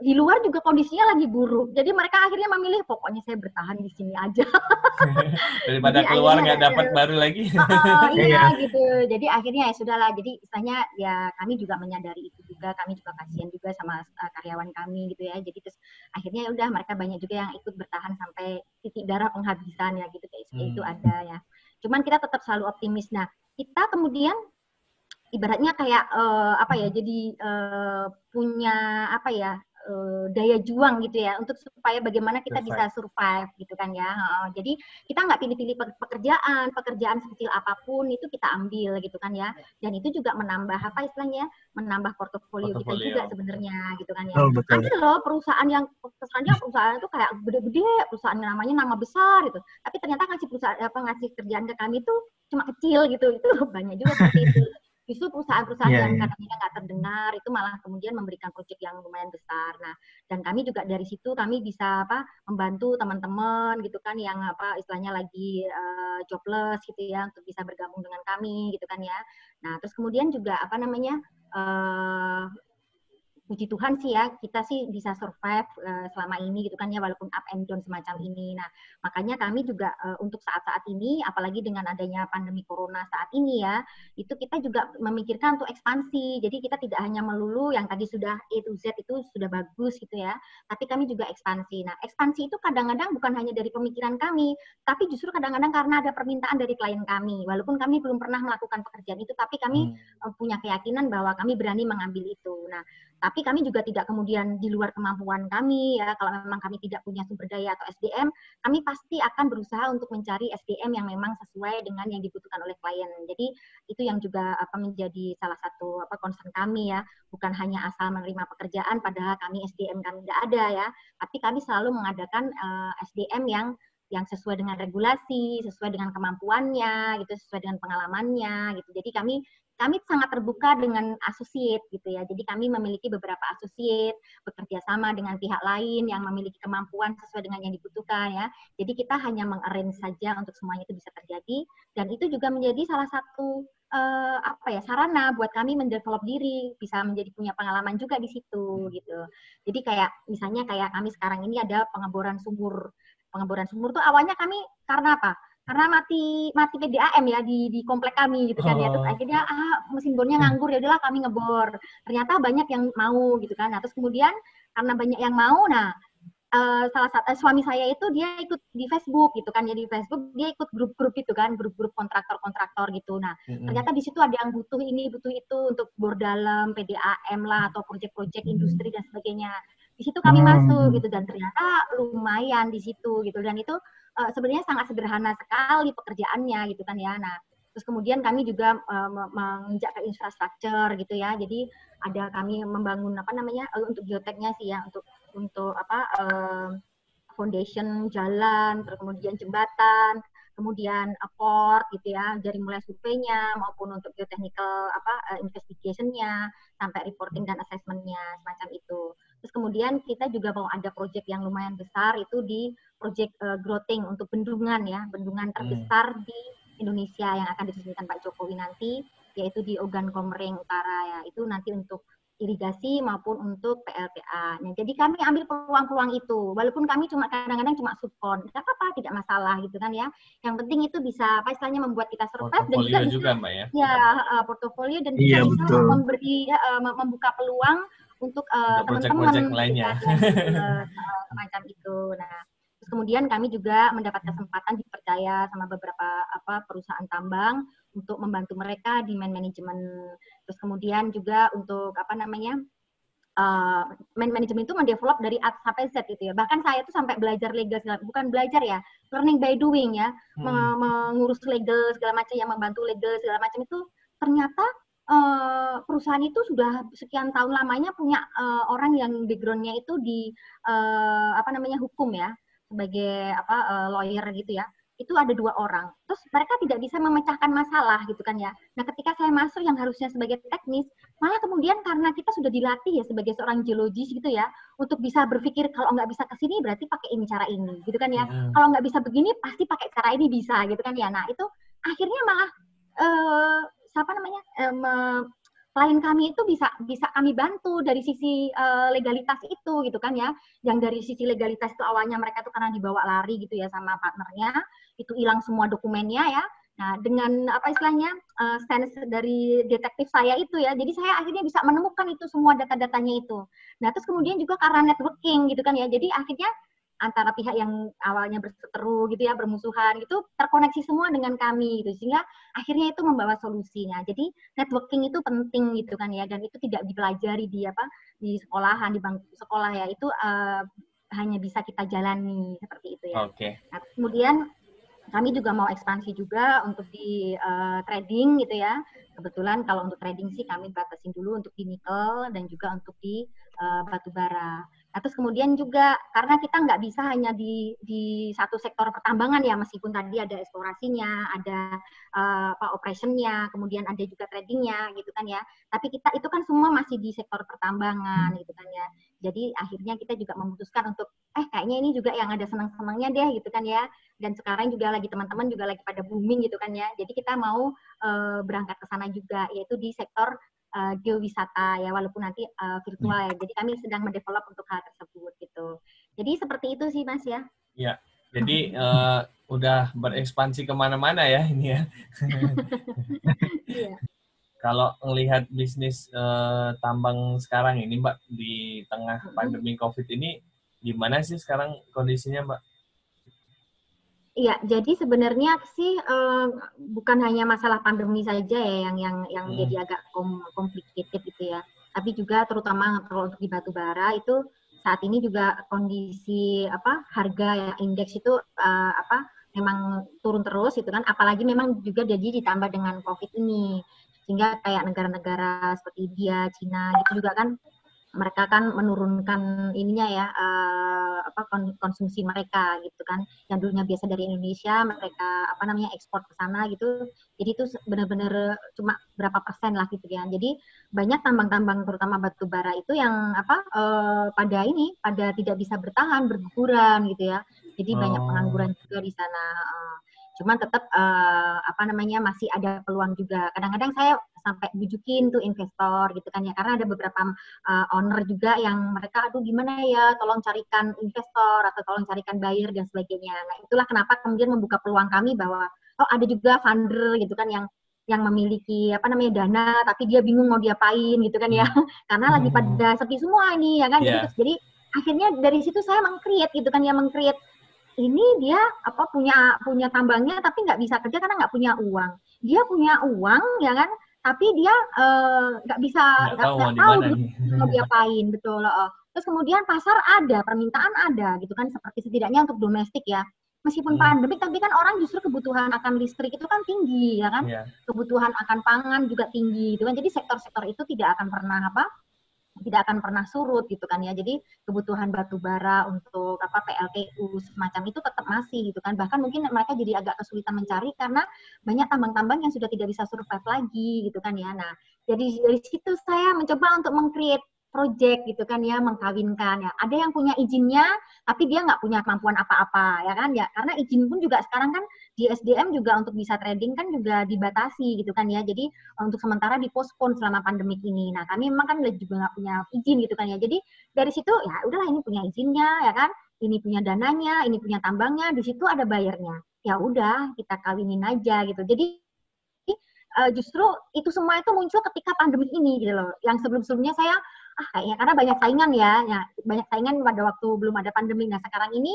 di luar juga kondisinya lagi buruk. Jadi mereka akhirnya memilih pokoknya saya bertahan di sini aja. Daripada keluar nggak dapat baru lagi. Iya gitu. Jadi akhirnya ya sudahlah. Jadi istilahnya ya kami juga menyadari itu juga. Kami juga kasihan juga sama karyawan kami gitu ya. Jadi terus akhirnya ya udah mereka banyak juga yang ikut bertahan sampai titik darah penghabisan ya gitu, kayak itu ada ya. Cuman kita tetap selalu optimis. Nah, kita kemudian ibaratnya kayak apa ya? Jadi punya apa ya? Daya juang gitu ya, untuk supaya bagaimana kita bisa survive gitu kan ya. Jadi kita nggak pilih-pilih pekerjaan sekecil apapun itu kita ambil gitu kan ya. Dan itu juga menambah apa istilahnya, menambah portofolio kita juga sebenarnya gitu kan ya. Ada loh perusahaan yang kesannya perusahaan itu kayak gede-gede, perusahaan namanya nama besar gitu, tapi ternyata ngasih kerjaan ke kami itu cuma kecil gitu. Itu banyak juga seperti itu. Justru perusahaan-perusahaan yang kadang-kadang nggak terdengar itu malah kemudian memberikan proyek yang lumayan besar. Nah, dan kami juga dari situ kami bisa membantu teman-teman gitu kan yang istilahnya lagi jobless gitu ya untuk bisa bergabung dengan kami gitu kan ya. Nah, terus kemudian juga puji Tuhan sih ya, kita sih bisa survive selama ini gitu kan ya, walaupun up and down semacam ini. Nah, makanya kami juga untuk saat-saat ini, apalagi dengan adanya pandemi corona saat ini ya, itu kita juga memikirkan untuk ekspansi. Jadi kita tidak hanya melulu yang tadi sudah A to Z itu sudah bagus gitu ya, tapi kami juga ekspansi. Nah, ekspansi itu kadang-kadang bukan hanya dari pemikiran kami, tapi justru kadang-kadang karena ada permintaan dari klien kami. Walaupun kami belum pernah melakukan pekerjaan itu, tapi kami punya keyakinan bahwa kami berani mengambil itu. Nah, tapi kami juga tidak kemudian di luar kemampuan kami ya, kalau memang kami tidak punya sumber daya atau SDM, kami pasti akan berusaha untuk mencari SDM yang memang sesuai dengan yang dibutuhkan oleh klien. Jadi itu yang juga menjadi salah satu concern kami ya, bukan hanya asal menerima pekerjaan padahal kami SDM kami tidak ada ya, tapi kami selalu mengadakan SDM yang sesuai dengan regulasi, sesuai dengan kemampuannya, gitu, sesuai dengan pengalamannya, gitu. Jadi kami sangat terbuka dengan associate gitu ya. Jadi kami memiliki beberapa associate, bekerja sama dengan pihak lain yang memiliki kemampuan sesuai dengan yang dibutuhkan ya. Jadi kita hanya mengarrange saja untuk semuanya itu bisa terjadi, dan itu juga menjadi salah satu sarana buat kami mendevelop diri, bisa menjadi punya pengalaman juga di situ gitu. Jadi misalnya kami sekarang ini ada pengeboran sumur. Pengeboran sumur tuh awalnya kami karena apa? Karena mati PDAM ya di komplek kami gitu kan ya, terus akhirnya mesin bornya nganggur, ya udahlah kami ngebor, ternyata banyak yang mau gitu kan. Nah terus kemudian karena banyak yang mau, nah salah satu suami saya itu dia ikut di Facebook gitu kan, jadi di Facebook dia ikut grup-grup itu kan, grup-grup kontraktor gitu. Nah ternyata di situ ada yang butuh ini butuh itu untuk bor dalam PDAM lah atau proyek-proyek industri dan sebagainya. Di situ kami masuk gitu, dan ternyata lumayan di situ gitu, dan itu sebenarnya sangat sederhana sekali pekerjaannya gitu kan ya. Nah, terus kemudian kami juga menginjak ke infrastruktur gitu ya. Jadi ada kami membangun untuk geoteknya sih ya, untuk foundation jalan, terus kemudian jembatan, kemudian port gitu ya, dari mulai surveinya maupun untuk geotechnical investigation-nya sampai reporting dan assessment-nya semacam itu. Terus kemudian kita juga mau ada proyek yang lumayan besar itu di proyek growing untuk bendungan ya, bendungan terbesar di Indonesia yang akan diresmikan Pak Jokowi nanti, yaitu di Ogan Komering Utara ya. Itu nanti untuk irigasi maupun untuk PLTA. Nah, jadi kami ambil peluang-peluang itu, walaupun kami kadang-kadang cuma subkon, nggak apa-apa, tidak masalah gitu kan ya. Yang penting itu bisa istilahnya membuat kita survive dan juga Mbak ya. Ya, portofolio dan juga bisa memberi membuka peluang untuk teman-teman lainnya. Semacam itu. Nah, terus kemudian kami juga mendapat kesempatan dipercaya sama beberapa perusahaan tambang untuk membantu mereka di manajemen. Terus kemudian juga untuk manajemen itu mendevelop dari A sampai Z gitu ya. Bahkan saya tuh sampai belajar legal, bukan belajar ya, learning by doing ya, mengurus legal segala macam, yang membantu legal segala macam itu ternyata perusahaan itu sudah sekian tahun lamanya punya orang yang background-nya itu di hukum ya, sebagai lawyer gitu ya. Itu ada 2 orang. Terus mereka tidak bisa memecahkan masalah gitu kan ya. Nah, ketika saya masuk yang harusnya sebagai teknis, malah kemudian karena kita sudah dilatih ya sebagai seorang geologis gitu ya, untuk bisa berpikir kalau nggak bisa ke sini berarti pakai ini cara ini gitu kan ya. Kalau nggak bisa begini pasti pakai cara ini bisa gitu kan ya. Nah, itu akhirnya malah klien kami itu bisa kami bantu dari sisi legalitas itu gitu kan ya. Yang dari sisi legalitas itu awalnya mereka tuh karena dibawa lari gitu ya sama partnernya, itu hilang semua dokumennya ya. Nah, dengan sense dari detektif saya itu ya, jadi saya akhirnya bisa menemukan itu semua data-datanya itu. Nah, terus kemudian juga karena networking gitu kan ya, jadi akhirnya antara pihak yang awalnya berseteru gitu ya, bermusuhan gitu, terkoneksi semua dengan kami gitu, sehingga akhirnya itu membawa solusinya. Jadi networking itu penting gitu kan ya, dan itu tidak dipelajari di sekolahan, di bangku sekolah ya, itu hanya bisa kita jalani seperti itu ya. Nah, kemudian kami juga mau ekspansi juga untuk di trading gitu ya. Kebetulan kalau untuk trading sih kami batasin dulu untuk di nikel dan juga untuk di batu bara. Nah, terus kemudian juga karena kita nggak bisa hanya di satu sektor pertambangan ya, meskipun tadi ada eksplorasinya, ada operationnya, kemudian ada juga tradingnya gitu kan ya. Tapi kita itu kan semua masih di sektor pertambangan gitu kan ya. Jadi akhirnya kita juga memutuskan untuk kayaknya ini juga yang ada senang-senangnya deh gitu kan ya. Dan sekarang juga lagi teman-teman juga lagi pada booming gitu kan ya. Jadi kita mau berangkat ke sana juga, yaitu di sektor geowisata ya, walaupun nanti virtual ya. Jadi kami sedang mendevelop untuk hal tersebut gitu. Jadi seperti itu sih Mas ya. Ya, jadi udah berekspansi kemana-mana ya ini ya. Iya. Kalau melihat bisnis tambang sekarang ini Mbak, di tengah pandemi COVID ini, gimana sih sekarang kondisinya Mbak? Iya, jadi sebenarnya sih bukan hanya masalah pandemi saja ya yang jadi agak complicated gitu ya. Tapi juga terutama kalau untuk di batu bara itu saat ini juga kondisi harga ya, indeks itu memang turun terus gitu kan. Apalagi memang juga jadi ditambah dengan COVID ini. Sehingga kayak negara-negara seperti India, Cina gitu juga kan mereka kan menurunkan ininya ya konsumsi mereka gitu kan, yang dulunya biasa dari Indonesia mereka ekspor ke sana gitu, jadi itu benar-benar cuma berapa persen lah gitu kan. Jadi banyak tambang-tambang terutama batu bara itu yang pada tidak bisa bertahan, berguguran gitu ya, jadi banyak pengangguran juga di sana. Cuman tetap masih ada peluang juga. Kadang-kadang saya sampai bujukin tuh investor gitu kan ya, karena ada beberapa owner juga yang mereka aduh gimana ya, tolong carikan investor atau tolong carikan buyer dan sebagainya. Nah, itulah kenapa kemudian membuka peluang kami bahwa ada juga funder gitu kan yang memiliki dana tapi dia bingung mau diapain gitu kan ya. Karena lagi pada sepi semua ini ya kan. Jadi akhirnya dari situ saya meng-create gitu kan ya, meng-create ini dia punya tambangnya tapi nggak bisa kerja karena nggak punya uang. Dia punya uang ya kan, tapi dia nggak tahu mau diapain, betul. Terus kemudian pasar ada, permintaan ada gitu kan, seperti setidaknya untuk domestik ya. Meskipun pandemik, tapi kan orang justru kebutuhan akan listrik itu kan tinggi ya kan, kebutuhan akan pangan juga tinggi gitu kan. Jadi sektor-sektor itu tidak akan pernah surut gitu kan ya. Jadi kebutuhan batu bara untuk PLTU semacam itu tetap masih gitu kan. Bahkan mungkin mereka jadi agak kesulitan mencari karena banyak tambang-tambang yang sudah tidak bisa survive lagi gitu kan ya. Nah, jadi dari situ saya mencoba untuk meng-create project gitu kan ya, mengkawinkan ya. Ada yang punya izinnya tapi dia nggak punya kemampuan apa-apa ya kan ya. Karena izin pun juga sekarang kan di SDM juga untuk bisa trading kan juga dibatasi gitu kan ya. Jadi untuk sementara dipospon selama pandemik ini. Nah, kami memang kan juga nggak punya izin gitu kan ya. Jadi dari situ ya udahlah, ini punya izinnya ya kan, ini punya dananya, ini punya tambangnya, di situ ada bayarnya. Ya udah, kita kawinin aja gitu. Jadi justru itu semua itu muncul ketika pandemi ini gitu loh. Yang sebelum-sebelumnya saya kayaknya karena banyak saingan ya, banyak saingan pada waktu belum ada pandemi. Nah, sekarang ini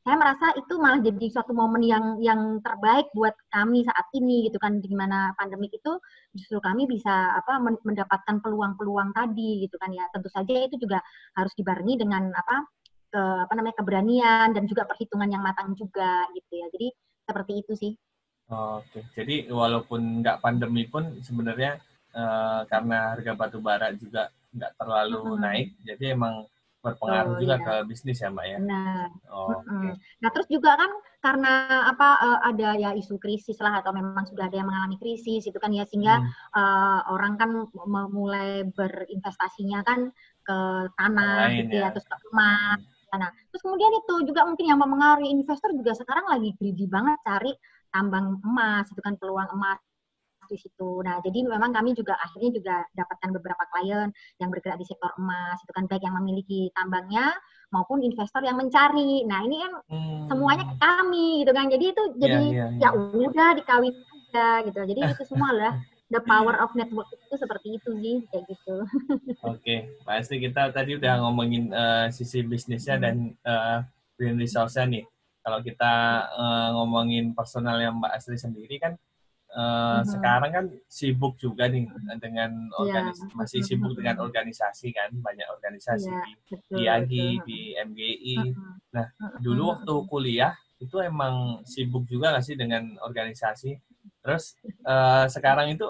saya merasa itu malah jadi suatu momen yang terbaik buat kami saat ini gitu kan, di mana pandemik itu justru kami bisa mendapatkan peluang-peluang tadi gitu kan ya. Tentu saja itu juga harus dibarengi dengan keberanian dan juga perhitungan yang matang juga gitu ya. Jadi seperti itu sih. Oke, jadi walaupun nggak pandemi pun sebenarnya karena harga batu bara juga nggak terlalu naik, jadi emang berpengaruh juga ke bisnis ya Mbak ya. Benar. Nah, terus juga kan karena ada ya isu krisis lah, atau memang sudah ada yang mengalami krisis itu kan ya, sehingga orang kan memulai berinvestasinya kan ke tanah gitu ya, terus ke emas. Nah, terus kemudian itu juga mungkin yang mempengaruhi investor juga sekarang lagi greedy banget cari tambang emas, itu kan peluang emas di situ. Nah, jadi memang kami juga akhirnya juga dapatkan beberapa klien yang bergerak di sektor emas, itu kan baik yang memiliki tambangnya maupun investor yang mencari. Nah, ini kan semuanya ke kami gitu kan. Jadi itu jadi ya udah dikawin aja gitu. Jadi itu semua lah the power of network itu seperti itu sih, kayak gitu. Oke, pasti kita tadi udah ngomongin sisi bisnisnya dan brain resource-nya nih. Kalau kita ngomongin personalnya Mbak Astri sendiri kan sekarang kan sibuk juga nih dengan masih sibuk dengan organisasi kan, banyak organisasi di IAGI, di MGI. Nah, dulu waktu kuliah itu emang sibuk juga nggak sih dengan organisasi? Terus sekarang itu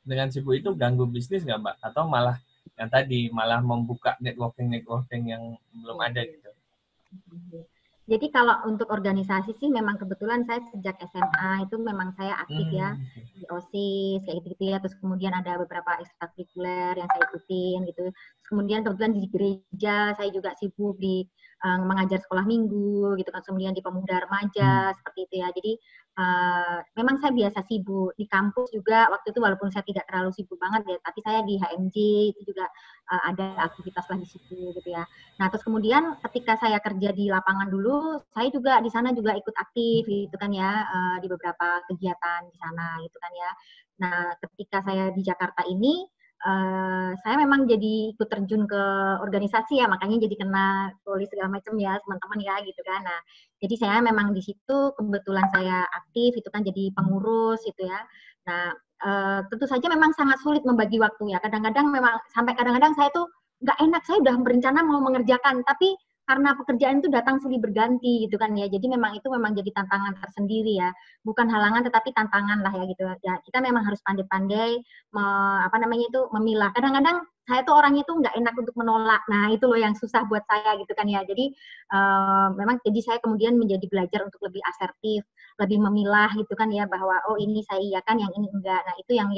dengan sibuk itu ganggu bisnis nggak Mbak? Atau malah yang tadi malah membuka networking yang belum ada gitu. Jadi kalau untuk organisasi sih memang kebetulan saya sejak SMA itu memang saya aktif ya di OSIS kayak gitu ya. Terus kemudian ada beberapa ekstrakurikuler yang saya ikutin gitu. Terus kemudian kebetulan di gereja saya juga sibuk di mengajar sekolah minggu gitu kan. Kemudian di pemuda remaja seperti itu ya. Jadi memang saya biasa sibuk di kampus juga waktu itu walaupun saya tidak terlalu sibuk banget ya. Tapi saya di HMJ itu juga ada aktivitas lah di situ gitu ya. Nah, terus kemudian ketika saya kerja di lapangan dulu, saya juga di sana juga ikut aktif gitu kan ya, di beberapa kegiatan di sana gitu kan ya. Nah, ketika saya di Jakarta ini, saya memang jadi ikut terjun ke organisasi ya, makanya jadi kena tulis segala macam ya, teman-teman ya gitu kan. Nah, jadi saya memang di situ kebetulan saya aktif itu kan jadi pengurus gitu ya. Nah, tentu saja memang sangat sulit membagi waktu ya. Kadang-kadang memang sampai kadang-kadang saya tuh nggak enak, saya udah berencana mau mengerjakan, tapi karena pekerjaan itu datang silih berganti gitu kan ya. Jadi memang itu memang jadi tantangan tersendiri ya. Bukan halangan tetapi tantangan lah ya gitu. Ya kita memang harus pandai-pandai memilah. Kadang-kadang saya tuh orangnya tuh nggak enak untuk menolak. Nah itu loh yang susah buat saya gitu kan ya. Jadi memang jadi saya kemudian menjadi belajar untuk lebih asertif, lebih memilah gitu kan ya bahwa oh ini saya iyakan, yang ini enggak. Nah itu yang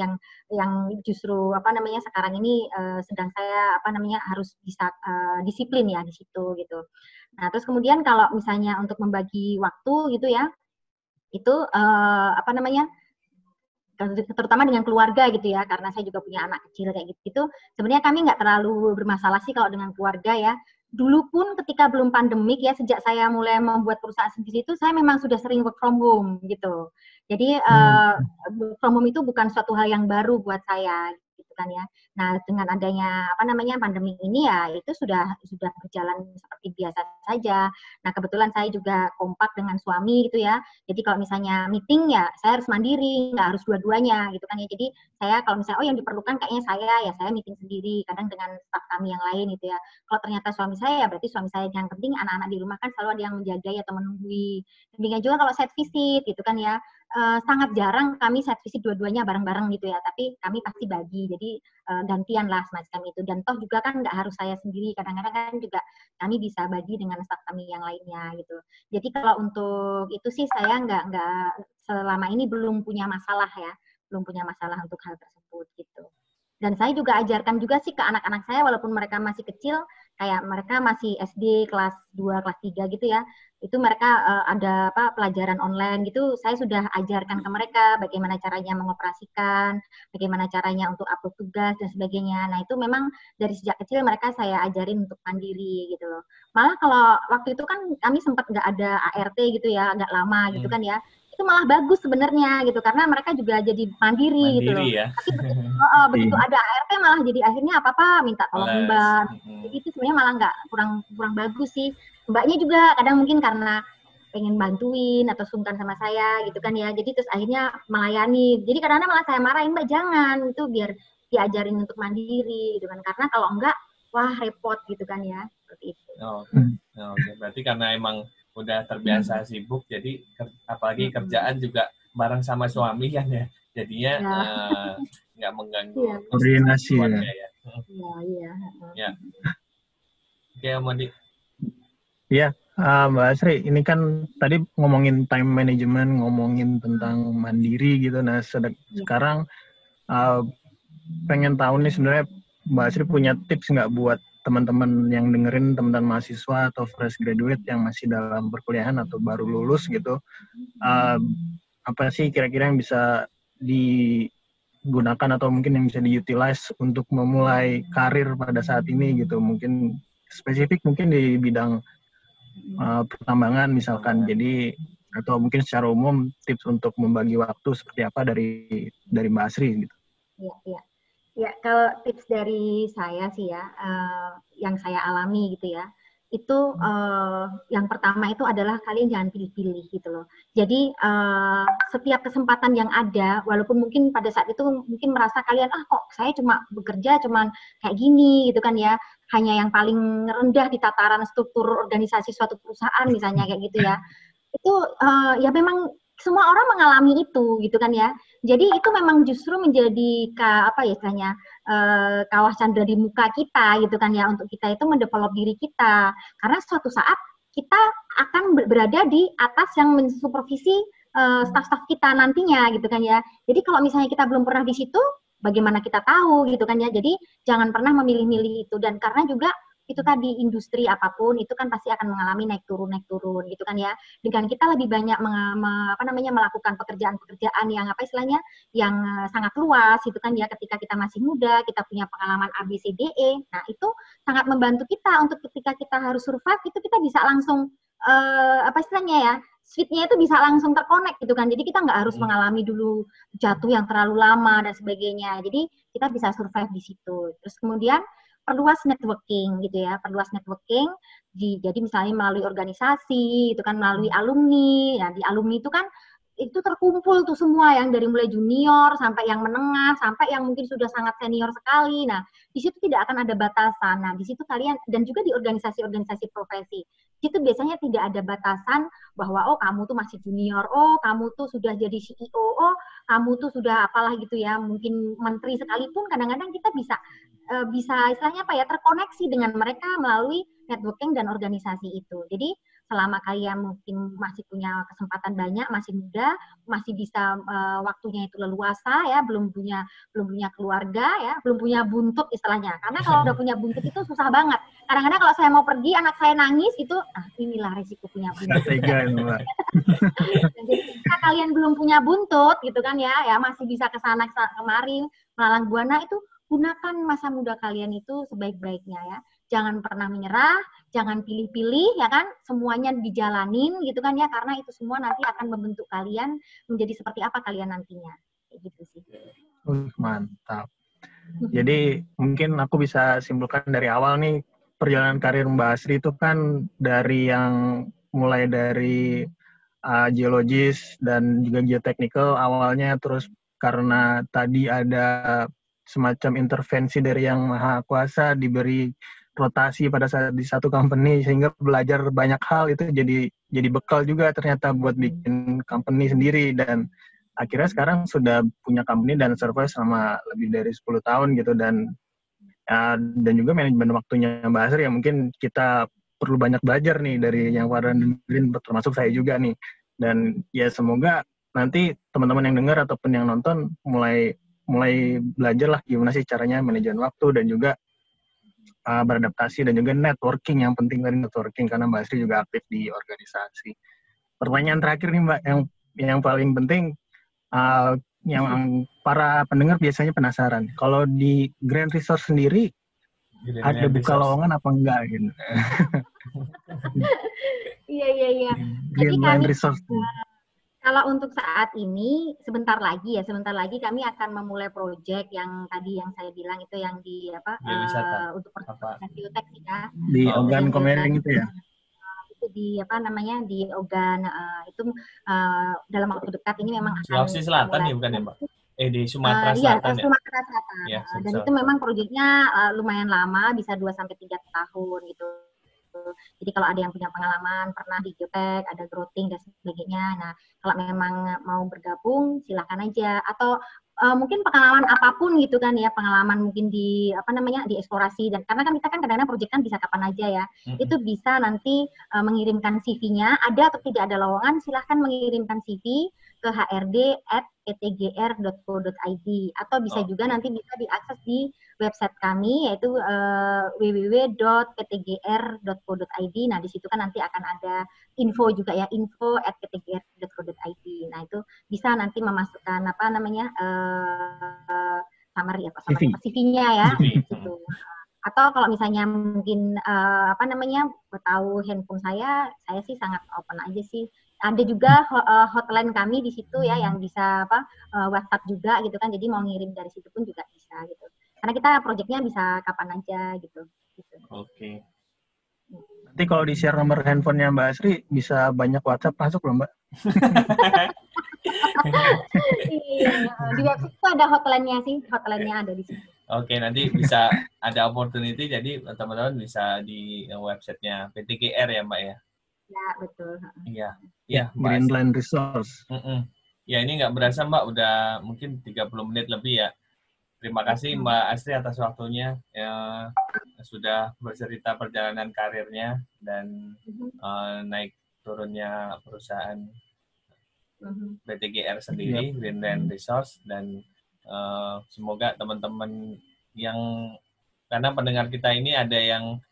justru sekarang ini sedang saya harus bisa disiplin ya di situ gitu. Nah terus kemudian kalau misalnya untuk membagi waktu gitu ya, itu terutama dengan keluarga gitu ya, karena saya juga punya anak kecil kayak gitu. Sebenarnya kami nggak terlalu bermasalah sih kalau dengan keluarga ya. Dulu pun ketika belum pandemik ya, sejak saya mulai membuat perusahaan sendiri itu, saya memang sudah sering work from home gitu. Jadi work from home itu bukan suatu hal yang baru buat saya gitu kan ya. Nah dengan adanya pandemi ini ya itu sudah berjalan seperti biasa saja. Nah kebetulan saya juga kompak dengan suami gitu ya. Jadi kalau misalnya meeting ya saya harus mandiri, nggak harus dua-duanya gitu kan ya. Jadi saya kalau misalnya yang diperlukan kayaknya saya meeting sendiri, kadang dengan staf kami yang lain gitu ya. Kalau ternyata suami saya ya berarti suami saya. Yang penting anak-anak di rumah kan selalu ada yang menjaga atau menunggui. Demikian juga kalau set visit gitu kan ya. Sangat jarang kami set visit dua-duanya bareng-bareng gitu ya, tapi kami pasti bagi, jadi gantian lah semacam itu. Dan toh juga kan nggak harus saya sendiri, kadang-kadang kan juga kami bisa bagi dengan staf kami yang lainnya gitu. Jadi kalau untuk itu sih saya nggak selama ini belum punya masalah ya, belum punya masalah untuk hal tersebut gitu. Dan saya juga ajarkan juga sih ke anak-anak saya walaupun mereka masih kecil, kayak mereka masih SD kelas 2, kelas 3 gitu ya. Itu mereka ada pelajaran online gitu, saya sudah ajarkan ke mereka bagaimana caranya mengoperasikan, bagaimana caranya untuk upload tugas dan sebagainya. Nah, itu memang dari sejak kecil mereka saya ajarin untuk mandiri gitu loh. Malah kalau waktu itu kan kami sempat nggak ada ART gitu ya, agak lama gitu kan ya. Itu malah bagus sebenarnya gitu karena mereka juga jadi mandiri gitu loh. Ya. Tapi begitu ada ART malah jadi akhirnya apa-apa minta tolong Mbak. Jadi itu sebenarnya malah nggak kurang bagus sih. Mbaknya juga kadang mungkin karena pengen bantuin atau sungkan sama saya gitu kan ya. Jadi terus akhirnya melayani. Jadi kadang-kadang malah saya marahin, Mbak jangan, itu biar diajarin untuk mandiri gitu kan. Karena kalau enggak wah repot gitu kan ya. Seperti itu. Oke. Berarti karena emang udah terbiasa sibuk, jadi apalagi kerjaan juga bareng sama suami kan ya, jadinya nggak mengganggu koordinasi ya. Iya. Oke, Modi. Iya, Mbak Asri, ini kan tadi ngomongin time management, ngomongin tentang mandiri gitu. Nah, sekarang pengen tahu nih sebenarnya Mbak Asri punya tips nggak buat teman-teman yang dengerin, teman-teman mahasiswa atau fresh graduate yang masih dalam perkuliahan atau baru lulus gitu, apa sih kira-kira yang bisa digunakan atau mungkin yang bisa diutilize untuk memulai karir pada saat ini gitu, mungkin spesifik mungkin di bidang pertambangan misalkan, jadi atau mungkin secara umum tips untuk membagi waktu seperti apa dari Mbak Asri gitu. Iya. Ya, kalau tips dari saya sih ya, yang saya alami gitu ya, itu yang pertama itu adalah kalian jangan pilih-pilih gitu loh. Jadi setiap kesempatan yang ada, walaupun mungkin pada saat itu mungkin merasa kalian, kok saya cuma bekerja cuman kayak gini gitu kan ya, hanya yang paling rendah di tataran struktur organisasi suatu perusahaan misalnya kayak gitu ya, itu ya memang semua orang mengalami itu gitu kan ya. Jadi itu memang justru menjadi apa ya istilahnya kawah candra di muka kita gitu kan ya, untuk kita itu mendevelop diri kita. Karena suatu saat kita akan berada di atas yang mensupervisi staff-staff kita nantinya gitu kan ya. Jadi kalau misalnya kita belum pernah di situ, bagaimana kita tahu gitu kan ya. Jadi jangan pernah memilih-milih itu, dan karena juga itu tadi industri apapun itu kan pasti akan mengalami naik turun gitu kan ya. Dengan kita lebih banyak melakukan pekerjaan-pekerjaan yang apa istilahnya yang sangat luas gitu kan ya, ketika kita masih muda, kita punya pengalaman ABCDE. Nah, itu sangat membantu kita untuk ketika kita harus survive itu kita bisa langsung apa istilahnya ya, switch-nya itu bisa langsung terkonek gitu kan. Jadi kita nggak harus mengalami dulu jatuh yang terlalu lama dan sebagainya. Jadi kita bisa survive di situ. Terus kemudian perluas networking gitu ya, perluas networking. Jadi misalnya melalui organisasi, itu kan melalui alumni. Ya, di alumni itu kan itu terkumpul tuh semua yang dari mulai junior sampai yang menengah sampai yang mungkin sudah sangat senior sekali. Nah, di situ tidak akan ada batasan. Nah, di situ kalian dan juga di organisasi-organisasi profesi. Di situ biasanya tidak ada batasan bahwa oh kamu tuh masih junior, oh kamu tuh sudah jadi CEO, oh kamu tuh sudah apalah gitu ya, mungkin menteri sekalipun kadang-kadang kita bisa istilahnya apa ya, terkoneksi dengan mereka melalui networking dan organisasi itu. Jadi selama kalian mungkin masih punya kesempatan banyak, masih muda, masih bisa waktunya itu leluasa ya, belum punya keluarga ya, belum punya buntut istilahnya. Karena kalau udah punya buntut itu susah banget. Kadang-kadang kalau saya mau pergi, anak saya nangis itu, inilah resiko punya buntut. Jadi jika kalian belum punya buntut gitu kan ya, masih bisa kesana kemari melalang buana, itu gunakan masa muda kalian itu sebaik-baiknya ya. Jangan pernah menyerah, jangan pilih-pilih ya kan, semuanya dijalanin gitu kan ya, karena itu semua nanti akan membentuk kalian menjadi seperti apa kalian nantinya. Kayak gitu sih. Mantap. Jadi mungkin aku bisa simpulkan dari awal nih, perjalanan karir Mbak Asri itu kan dari yang mulai dari geologis dan juga geotechnical awalnya, terus karena tadi ada semacam intervensi dari yang maha kuasa, diberi rotasi pada saat di satu company sehingga belajar banyak hal, itu jadi bekal juga ternyata buat bikin company sendiri, dan akhirnya sekarang sudah punya company dan survive selama lebih dari 10 tahun gitu, dan juga manajemen waktunya Mbak Asri ya, mungkin kita perlu banyak belajar nih dari yang pada dengerin, termasuk saya juga nih. Dan ya semoga nanti teman-teman yang dengar ataupun yang nonton mulai belajar lah gimana sih caranya manajemen waktu dan juga beradaptasi, dan juga networking, yang penting dari networking karena Mbak Asri juga aktif di organisasi. Pertanyaan terakhir nih Mbak, yang paling penting, yang para pendengar biasanya penasaran, kalau di Grand Resource sendiri ada buka lowongan apa enggak gitu? Iya. Jadi kami kalau untuk saat ini sebentar lagi kami akan memulai proyek yang tadi yang saya bilang itu yang di untuk pertanian biotek ya. Di Ogan Komering itu ya. Itu di di Ogan itu dalam waktu dekat ini memang akan Sulawesi Selatan ya bukan ya Mbak? Di Sumatera Selatan ya. Sumatera Selatan. Ya, dan itu memang proyeknya lumayan lama, bisa 2-3 tahun gitu. Jadi kalau ada yang punya pengalaman pernah di geotek, ada growthing dan sebagainya. Nah, kalau memang mau bergabung silakan aja, atau mungkin pengalaman apapun gitu kan ya, pengalaman mungkin di di eksplorasi, dan karena kan kita kan kadang-kadang proyek kan bisa kapan aja ya. Itu bisa nanti mengirimkan CV-nya, ada atau tidak ada lowongan, silahkan mengirimkan CV ke hrd@ptgr.co.id, atau bisa juga nanti bisa diakses di website kami yaitu www.ptgr.co.id. Nah, di situ kan nanti akan ada info juga ya, info@ptgr.co.id. Nah, itu bisa nanti memasukkan summary CV-nya ya gitu. Atau kalau misalnya mungkin tahu handphone saya sih sangat open aja sih. Ada juga hotline kami di situ ya, yang bisa WhatsApp juga gitu kan. Jadi mau ngirim dari situ pun juga bisa gitu. Karena kita proyeknya bisa kapan aja gitu. Oke. Nanti kalau di-share nomor handphonenya Mbak Asri, bisa banyak WhatsApp masuk loh Mbak. Iya, di website itu ada hotline-nya sih. Hotline-nya ada di situ. Oke, nanti bisa ada opportunity, jadi teman-teman bisa di website-nya PTGR ya Mbak ya? Ya, betul. Iya, Mbak. Greenland Resource. Ya, ini nggak berasa Mbak, udah mungkin 30 menit lebih ya. Terima kasih Mbak Astri atas waktunya, sudah bercerita perjalanan karirnya dan naik turunnya perusahaan BTGR sendiri, Greenland Resource, dan semoga teman-teman yang, karena pendengar kita ini ada yang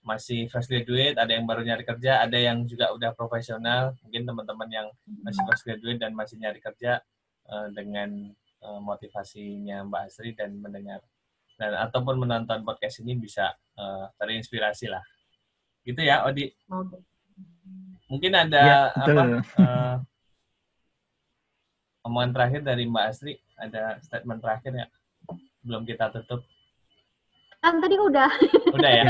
masih fresh graduate, ada yang baru nyari kerja, ada yang juga udah profesional. Mungkin teman-teman yang masih fresh graduate dan masih nyari kerja, dengan motivasinya Mbak Astri dan mendengar dan ataupun menonton podcast ini bisa terinspirasi lah. Gitu ya, Odi. Mungkin ada omongan terakhir dari Mbak Astri, ada statement terakhir ya? Belum kita tutup. Kan tadi udah. Udah ya.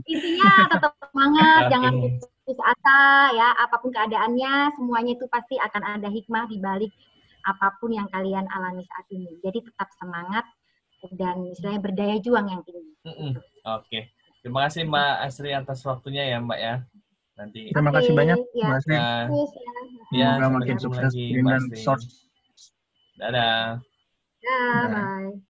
Intinya tetap semangat, jangan putus asa ya. Apapun keadaannya, semuanya itu pasti akan ada hikmah di balik apapun yang kalian alami saat ini. Jadi tetap semangat dan istilahnya berdaya juang yang tinggi. Oke. Terima kasih Mbak Astri atas waktunya ya Mbak ya. Nanti. Terima kasih banyak Mbak Astri. Semoga makin sukses lagi Mbak Astri. Dadah. Bye.